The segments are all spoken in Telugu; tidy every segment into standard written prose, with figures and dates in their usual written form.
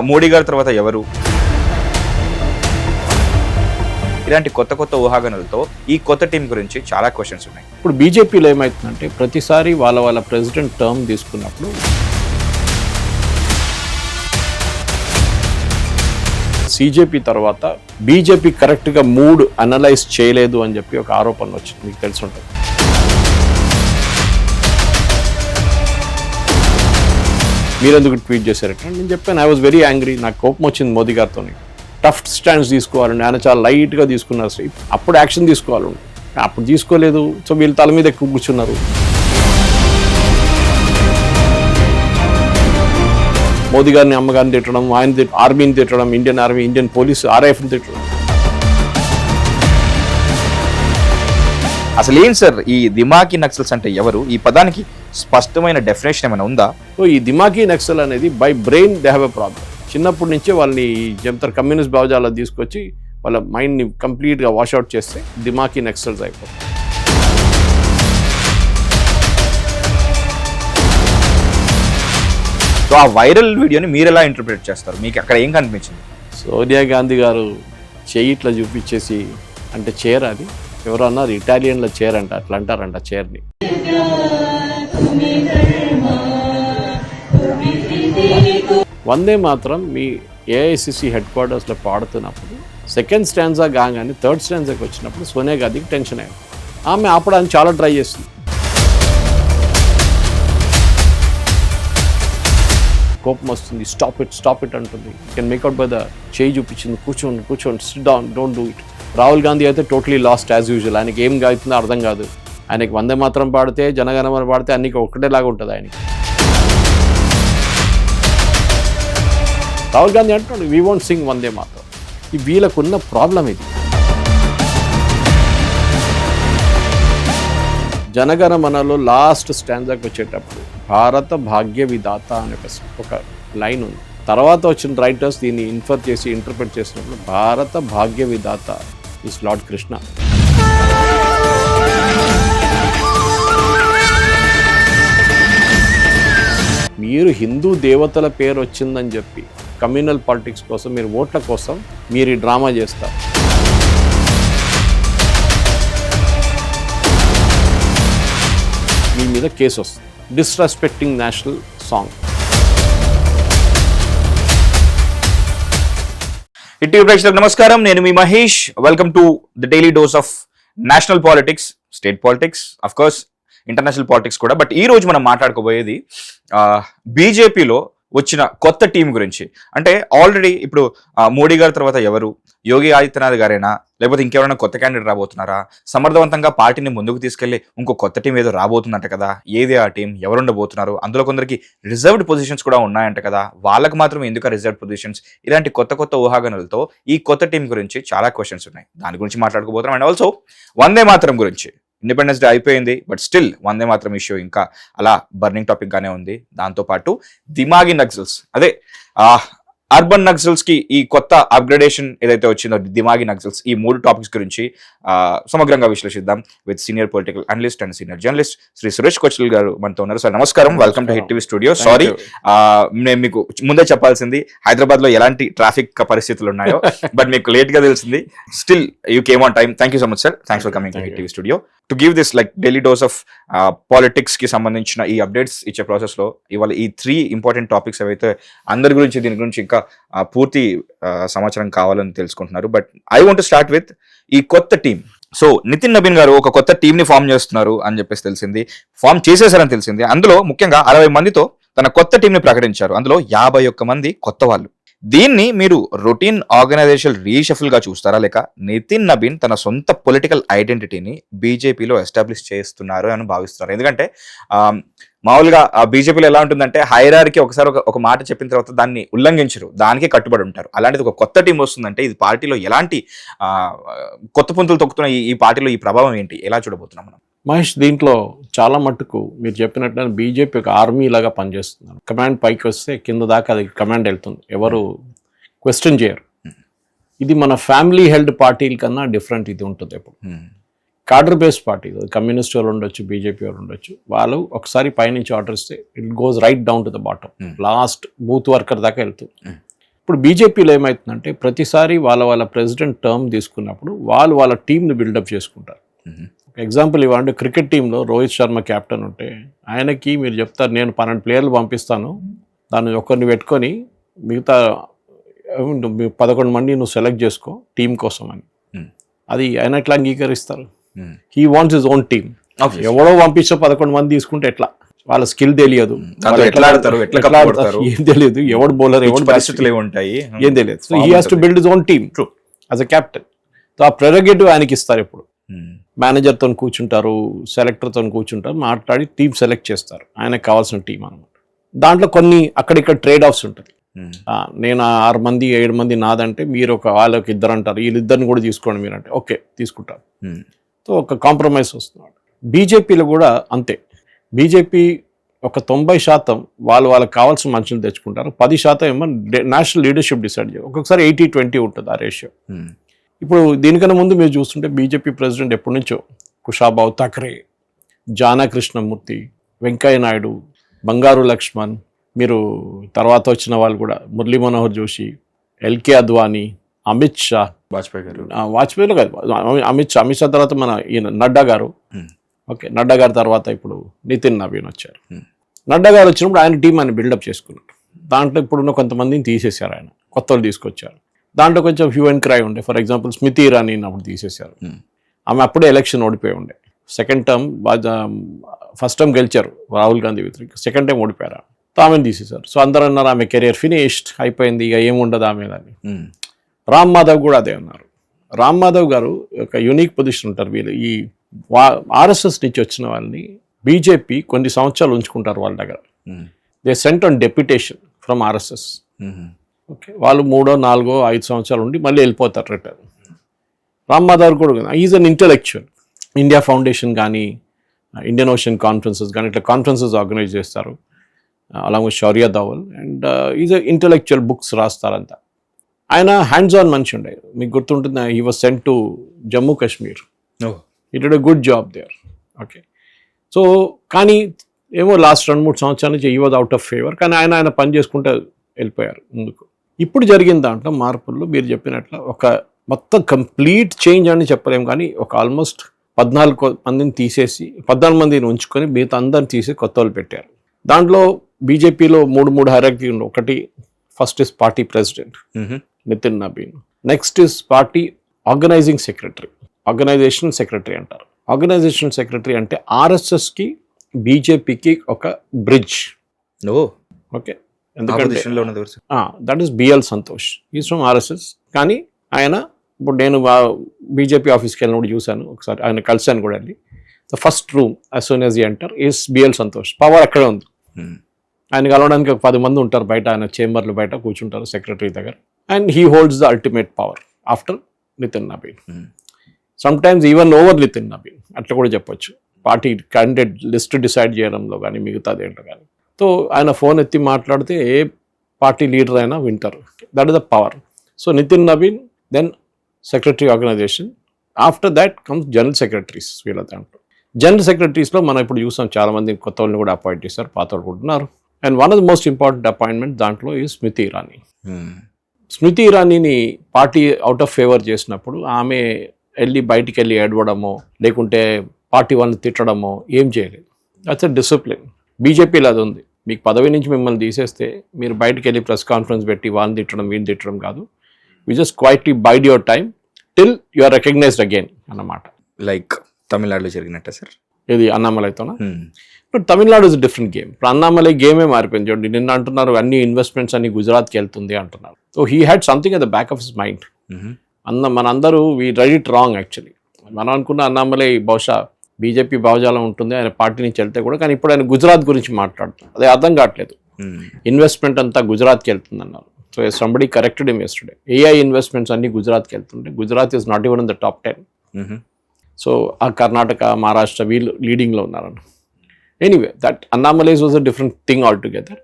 మోడీ గారి తర్వాత ఎవరు, ఇలాంటి కొత్త కొత్త ఊహాగానాలతో ఈ కొత్త టీం గురించి చాలా క్వశ్చన్స్ ఉన్నాయి. ఇప్పుడు బీజేపీలో ఏమవుతుందంటే ప్రతిసారి వాళ్ళ ప్రెసిడెంట్ టర్మ్ తీసుకున్నప్పుడు సిజేపీ తర్వాత బీజేపీ కరెక్ట్గా మూడ్ అనలైజ్ చేయలేదు అని చెప్పి ఒక ఆరోపణ వచ్చింది, మీకు తెలిసి ఉంటుంది. మీరెందుకు ట్వీట్ చేశారంటే నేను చెప్పాను, ఐ వాజ్ వెరీ యాంగ్రీ, నాకు కోపం వచ్చింది మోదీ గారితో. టఫ్ స్టాండ్స్ తీసుకోవాలండి, ఆయన చాలా లైట్గా తీసుకున్నారు, అప్పుడు యాక్షన్ తీసుకోవాలండి, అప్పుడు తీసుకోలేదు. సో వీళ్ళు తల మీద ఎక్కువ కూర్చున్నారు. మోదీ గారిని అమ్మగారిని తిట్టడం, ఆయన ఆర్మీని తిట్టడం, ఇండియన్ ఆర్మీ, ఇండియన్ పోలీసు, ఆర్ఐఎఫ్ని తిట్టడం. అసలు ఏం సార్ ఈ దిమాకీ నక్సల్స్ అంటే ఎవరు? ఈ పదానికి స్పష్టమైన డెఫినేషన్ ఏమైనా ఉందా? సో ఈ దిమాకీ నక్సల్ అనేది by brain they have a problem. చిన్నప్పటి నుంచే వాళ్ళని చెప్తారు కమ్యూనిస్ట్ భావజాలు తీసుకొచ్చి వాళ్ళ మైండ్ని కంప్లీట్గా వాష్అవుట్ చేస్తే దిమాకీ నక్సల్స్ అయిపోతాయి. సో ఆ వైరల్ వీడియోని మీరు ఎలా ఇంటర్ప్రిట్ చేస్తారు? మీకు అక్కడ ఏం కనిపించింది? సోనియా గాంధీ గారు చెయ్యి ఇట్లా చూపించేసి, అంటే చైర్ అది ఎవరు అన్నారు, ఇటాలియన్లో చైర్ అంట, అట్లా అంటారంట చైర్ని. వందే మాత్రం మీ ఏఐసిసి హెడ్ క్వార్టర్స్లో పాడుతున్నప్పుడు సెకండ్ స్టాండ్జా కాగానే థర్డ్ స్టాండ్జాకి వచ్చినప్పుడు సోనియా గాంధీకి టెన్షన్ అయ్యింది. ఆమె ఆపడానికి చాలా ట్రై చేస్తుంది, కోపం వస్తుంది, స్టాప్ ఇట్ అంటుంది. కెన్ మేక్అవుట్ బై ద చేయి చూపించింది, కూర్చోండి SIT down, don't do it. Rahul Gandhi అయితే టోటలీ లాస్ట్ యాజ్ యూజువల్, ఆయనకి ఏం అవుతుందో అర్థం కాదు. ఆయనకి వందే మాత్రం పాడితే, జనగణమన పాడితే అన్ని ఒక్కటేలాగా ఉంటుంది ఆయనకి. రాహుల్ గాంధీ అంటున్నాడు వీ వోంట్ సింగ్ వందే మాత్రం. ఈ వీళ్ళకున్న ప్రాబ్లం ఇది. జనగణమనలో లాస్ట్ స్టాండ్జాకి వచ్చేటప్పుడు భారత భాగ్య విధాత అనే ఒక లైన్ ఉంది. తర్వాత వచ్చిన రైటర్స్ దీన్ని ఇన్ఫర్ చేసి ఇంటర్ప్రిట్ చేసినప్పుడు భారత భాగ్య విధాత ఈస్ లార్డ్ కృష్ణ. మీరు హిందూ దేవతల పేరు వచ్చిందని చెప్పి కమ్యూనల్ పాలిటిక్స్ కోసం, మీరు ఓట్ల కోసం మీరు ఈ డ్రామా చేస్తారు. మీ మీద కేసు వస్తుంది, డిస్రెస్పెక్టింగ్ నేషనల్ సాంగ్. ఇటీవల ప్రేక్షకులకు నమస్కారం, నేను మీ Mahesh. Welcome to the daily dose of national politics, state politics, of course international politics కూడా. బట్ ఈ రోజు మనం మాట్లాడుకోబోయేది బీజేపీలో వచ్చిన కొత్త టీం గురించి. అంటే ఆల్రెడీ ఇప్పుడు మోడీ గారి తర్వాత ఎవరు, యోగి ఆదిత్యనాథ్ గారేనా, లేకపోతే ఇంకెవరైనా కొత్త క్యాండిడేట్ రాబోతున్నారా, సమర్థవంతంగా పార్టీని ముందుకు తీసుకెళ్లి ఇంకో కొత్త టీం ఏదో రాబోతుందంట కదా, ఏదే ఆ టీం, ఎవరు ఉండబోతున్నారు, అందులో కొందరికి రిజర్వ్డ్ పొజిషన్స్ కూడా ఉన్నాయంట కదా, వాళ్ళకు మాత్రం ఎందుకు రిజర్వ్డ్ పొజిషన్స్, ఇలాంటి కొత్త కొత్త ఊహాగానాలతో ఈ కొత్త టీం గురించి చాలా క్వశ్చన్స్ ఉన్నాయి. దాని గురించి మాట్లాడుకోబోతున్నాం. అండ్ ఆల్సో వందే మాతరం గురించి. ఇండిపెండెన్స్ డే అయిపోయింది, బట్ స్టిల్ వందే మాత్రం ఇష్యూ ఇంకా అలా బర్నింగ్ టాపిక్ గానే ఉంది. దాంతోపాటు దిమాగి నక్సల్స్, అదే అర్బన్ నక్సల్స్ కి ఈ కొత్త అప్గ్రేడేషన్ ఏదైతే వచ్చిందో దిమాగి నక్సల్స్, ఈ మూడు టాపిక్స్ గురించి సమగ్రంగా విశ్లేషిద్దాం with senior political analyst and senior journalist Shri Suresh Kochattil గారు మనతో ఉన్నారు. సార్ నమస్కారం, welcome to hit TV studio. Sorry, నేను మీకు ముందే చెప్పాల్సింది హైదరాబాద్ లో ఎలాంటి ట్రాఫిక్ పరిస్థితులు ఉన్నాయో, బట్ మీకు లేట్ గా తెలిసింది. Still you came on time. Thank you so much sir, thanks for coming to hit TV studio to give this like daily dose of politics కి సంబంధించిన ఈ అప్డేట్స్ ఇచ్చే ప్రాసెస్ లో ఇవాళ ఈ 3 ఇంపార్టెంట్ టాపిక్స్ ఏవైతే అందరి గురించి, దీని గురించి ఇంకా పూర్తి సమాచారం కావాలని తెలుసుకుంటున్నారు. But I want to start with ఈ కొత్త టీం. సో నితిన్ నబీన్ గారు ఒక కొత్త టీం ని ఫామ్ చేస్తున్నారు అని చెప్పేసి తెలిసింది, ఫామ్ చేసేసారని తెలిసింది. అందులో ముఖ్యంగా 60 మందితో తన కొత్త టీం ని ప్రకటించారు. అందులో 51 మంది కొత్త వాళ్ళు. దీన్ని మీరు రొటీన్ ఆర్గనైజేషన్ రీషఫుల్ గా చూస్తారా, లేక నితిన్ నబీన్ తన సొంత పొలిటికల్ ఐడెంటిటీని బీజేపీలో ఎస్టాబ్లిష్ చేస్తున్నారు అని భావిస్తున్నారు? ఎందుకంటే మామూలుగా బీజేపీలో ఎలా ఉంటుందంటే హైరార్కీ ఒకసారి ఒక మాట చెప్పిన తర్వాత దాన్ని ఉల్లంఘించరు, దానికే కట్టుబడి ఉంటారు. అలాంటిది ఒక కొత్త టీం వస్తుందంటే ఇది పార్టీలో ఎలాంటి కొత్త పుంతులు తొక్కుతున్న ఈ పార్టీలో ఈ ప్రభావం ఏంటి, ఎలా చూడబోతున్నాం మనం? మహేష్, దీంట్లో చాలా మట్టుకు మీరు చెప్పినట్టు బీజేపీ ఒక ఆర్మీ లాగా పనిచేస్తున్నారు. కమాండ్ పైకి వస్తే కింద దాకా అది కమాండ్ వెళ్తుంది, ఎవరు క్వశ్చన్ చేయరు. ఇది మన ఫ్యామిలీ హెల్డ్ పార్టీల కన్నా డిఫరెంట్ ఇది ఉంటుంది. ఎప్పుడు కాడర్ బేస్డ్ పార్టీ, కమ్యూనిస్ట్ వాళ్ళు ఉండొచ్చు, బీజేపీ వాళ్ళు ఉండొచ్చు, వాళ్ళు ఒకసారి పైనుంచి ఆర్డర్ ఇస్తే it goes right down to the bottom, last booth worker దాకా వెళ్తుంది. ఇప్పుడు బీజేపీలో ఏమవుతుందంటే ప్రతిసారి వాళ్ళ ప్రెసిడెంట్ టర్మ్ తీసుకున్నప్పుడు వాళ్ళ టీంని బిల్డప్ చేసుకుంటారు. ఎగ్జాంపుల్ ఇవ్వండి, క్రికెట్ టీంలో రోహిత్ శర్మ కెప్టెన్ ఉంటే ఆయనకి మీరు చెప్తారు నేను 12 ప్లేయర్లు పంపిస్తాను, దాన్ని ఒకరిని పెట్టుకొని మిగతా 11 మంది నువ్వు సెలెక్ట్ చేసుకో టీం కోసం అని. అది ఆయన ఎట్లా అంగీకరిస్తారు? He wants his own team. ఎవడో పంపించో 11 మంది తీసుకుంటే ఎట్లా? వాళ్ళ స్కిల్ తెలియదు, ఏం తెలియదు, ఎవడు బౌలర్ ఎవడు పరిస్థితులు ఉంటాయి ఏం తెలియదు. So he has to build his own team as a captain. So ఆ ప్రెరగేటివ్ ఆయనకి ఇస్తారు. ఇప్పుడు మేనేజర్తో కూర్చుంటారు, సెలెక్టర్తో కూర్చుంటారు, మాట్లాడి టీం సెలెక్ట్ చేస్తారు, ఆయనకు కావాల్సిన టీం అనమాట. దాంట్లో కొన్ని అక్కడిక్కడ ట్రేడ్ ఆఫ్స్ ఉంటుంది. నేను 6 మంది 7 మంది నాదంటే మీరు వాళ్ళకి 2 అంటారు, వీళ్ళిద్దరిని కూడా తీసుకోండి మీరు అంటే ఓకే తీసుకుంటారు. సో ఒక కాంప్రమైజ్ వస్తున్నాడు. బీజేపీలో కూడా అంతే. బీజేపీ ఒక 90% వాళ్ళకి కావాల్సిన మనుషులు తెచ్చుకుంటారు, 10% ఏమో నేషనల్ లీడర్షిప్ డిసైడ్ చేయాలి. ఒక్కొక్కసారి 80-20 ఉంటుంది ఆ రేషియో. ఇప్పుడు దీనికన్నా ముందు మీరు చూస్తుంటే బీజేపీ ప్రెసిడెంట్ ఎప్పటి నుంచో కుషాబావు ఠాక్రే, జానా కృష్ణమూర్తి, వెంకయ్య నాయుడు, బంగారు లక్ష్మణ్, మీరు తర్వాత వచ్చిన వాళ్ళు కూడా మురళీ మనోహర్ జోషి, ఎల్కే అద్వానీ, అమిత్ షా, వాజ్పేయిలో కాదు అమిత్ షా తర్వాత మన ఈయన నడ్డా గారు, ఓకే నడ్డా గారి తర్వాత ఇప్పుడు నితిన్ నవీన్ వచ్చారు. నడ్డా గారు వచ్చినప్పుడు ఆయన టీం ఆయన బిల్డప్ చేసుకున్నారు. దాంట్లో ఇప్పుడున్న కొంతమందిని తీసేశారు, ఆయన కొత్త వాళ్ళు తీసుకొచ్చారు. దాంట్లో కొంచెం హ్యూ అండ్ క్రై ఉండే. ఫర్ ఎగ్జాంపుల్ స్మృతి ఇరానీ అప్పుడు తీసేశారు. ఆమె అప్పుడే ఎలక్షన్ ఓడిపోయి ఉండే. సెకండ్ టర్మ్ ఫస్ట్ టర్మ్ గెలిచారు రాహుల్ గాంధీ వ్యతిరేక, సెకండ్ టైం ఓడిపోయారు. ఆమెను తీసేశారు. సో అందరూ అన్నారు ఆమె కెరియర్ ఫినిష్డ్ అయిపోయింది, ఇక ఏముండదు ఆమె అని. రామ్ మాధవ్ కూడా అదే అన్నారు. రామ్ మాధవ్ గారు ఒక యూనిక్ పొజిషన్ ఉంటారు. వీళ్ళు ఈ ఆర్ఎస్ఎస్ నుంచి వచ్చిన వాళ్ళని బీజేపీ కొన్ని సంవత్సరాలు ఉంచుకుంటారు వాళ్ళ దగ్గర. They cent on deputation from RSS. Okay, వాళ్ళు 3, 4, 5 సంవత్సరాలు ఉండి మళ్ళీ వెళ్ళిపోతారు రిటర్న్. రామ్ మాధవ్ కూడా is an intellectual. India foundation కానీ ఇండియన్ ఓషన్ కాన్ఫరెన్సెస్ కానీ ఇట్లా కాన్ఫరెన్సెస్ ఆర్గనైజ్ చేస్తారు along with Shaurya Doval. And is intellectual, books రాస్తారంతా. ఆయన హ్యాండ్స్ ఆన్ మనిషి ఉండే. మీకు గుర్తుంటుంది, he was sent to Jammu Kashmir. He did a good job there. Okay, so కానీ ఏమో లాస్ట్ 2-3 సంవత్సరాల నుంచి he was out of favour. కానీ ఆయన పని చేసుకుంటే వెళ్ళిపోయారు ముందుకు. ఇప్పుడు జరిగిన దాంట్లో మార్పుల్లో మీరు చెప్పినట్లు ఒక మొత్తం కంప్లీట్ చేంజ్ అని చెప్పలేము, కానీ ఒక ఆల్మోస్ట్ 14 మందిని తీసేసి 14 మందిని ఉంచుకొని మిగతా అందరిని తీసి కొత్త వాళ్ళు పెట్టారు. దాంట్లో బీజేపీలో 3 హైరార్కీ ఉంది. ఒకటి first is party president Nitin Nabin, next is party organizing secretary, organization secretary అంటారు. ఆర్గనైజేషన్ సెక్రటరీ అంటే ఆర్ఎస్ఎస్కి బీజేపీకి ఒక బ్రిడ్జ్. ఓకే, ఎందుకంటే that is BL Santosh, is from RSS. కానీ ఆయన ఇప్పుడు నేను బీజేపీ ఆఫీస్కి వెళ్ళినప్పుడు చూశాను, ఒకసారి ఆయన కలిశాను కూడా వెళ్ళి. The first room as soon as enter is BL Santosh. Power అక్కడే ఉంది. ఆయన కలవడానికి ఒక 10 మంది ఉంటారు బయట, ఆయన చేంబర్లు బయట కూర్చుంటారు సెక్రటరీ దగ్గర. And he holds the ultimate power after Nitin Nabin, sometimes even over Nitin Nabin అట్లా కూడా చెప్పొచ్చు. పార్టీ క్యాండిడేట్ లిస్ట్ డిసైడ్ చేయడంలో కానీ మిగతా దేంట్లో కానీ. సో ఆయన ఫోన్ ఎత్తి మాట్లాడితే ఏ పార్టీ లీడర్ అయినా వింటారు. That is the power. So Nitin Nabin, then secretary organization, after that comes general secretaries. వీళ్ళ దాంట్లో జనరల్ సెక్రటరీస్లో మనం ఇప్పుడు చూసాం చాలా మంది కొత్త వాళ్ళని కూడా అపాయింట్ చేశారు, పాత వాళ్ళు కూడా ఉన్నారు. And one of the most important appointment దాంట్లో ఈ స్మృతి ఇరానీ. స్మృతి ఇరానీని పార్టీ అవుట్ ఆఫ్ ఫేవర్ చేసినప్పుడు ఆమె బయటికి వెళ్ళి ఏడవడమో లేకుంటే పార్టీ వాళ్ళని తిట్టడమో ఏం చేయలేదు. That's a discipline. బీజేపీలో అది ఉంది. మీకు పదవి నుంచి మిమ్మల్ని తీసేస్తే మీరు బయటకు వెళ్ళి ప్రెస్ కాన్ఫరెన్స్ పెట్టి వాళ్ళని తిట్టడం వీళ్ళని తిట్టడం కాదు. You just quietly bide your time till you are recognized again అన్నమాట. లైక్ తమిళనాడులో జరిగినట్టే సార్ ఇది అన్నామలైతోనా? ఇప్పుడు తమిళనాడు ఇస్ డిఫరెంట్ గేమ్. ఇప్పుడు అన్నామలై గేమే మారిపోయింది చూడండి. నిన్న అంటున్నారు అన్ని ఇన్వెస్ట్మెంట్స్ అన్ని గుజరాత్కి వెళ్తుంది అంటున్నారు. So he had something at the back of his mind. మనందరూ we read it wrong actually. మనం అనుకున్న అన్నామలై బహుశా బీజేపీ భావజాలం ఉంటుంది ఆయన పార్టీ నుంచి వెళ్తే కూడా, కానీ ఇప్పుడు ఆయన గుజరాత్ గురించి మాట్లాడుతున్నారు. అదే అర్థం కావట్లేదు. ఇన్వెస్ట్మెంట్ అంతా గుజరాత్కి వెళ్తుంది అన్నారు. So somebody corrected him yesterday. AI investments అన్ని గుజరాత్కి వెళ్తుంటే Gujarat is not even in the top 10. సో ఆ కర్ణాటక మహారాష్ట్ర వీళ్ళు లీడింగ్లో ఉన్నారన్న. Anyway that Annamalai's was a different thing all together.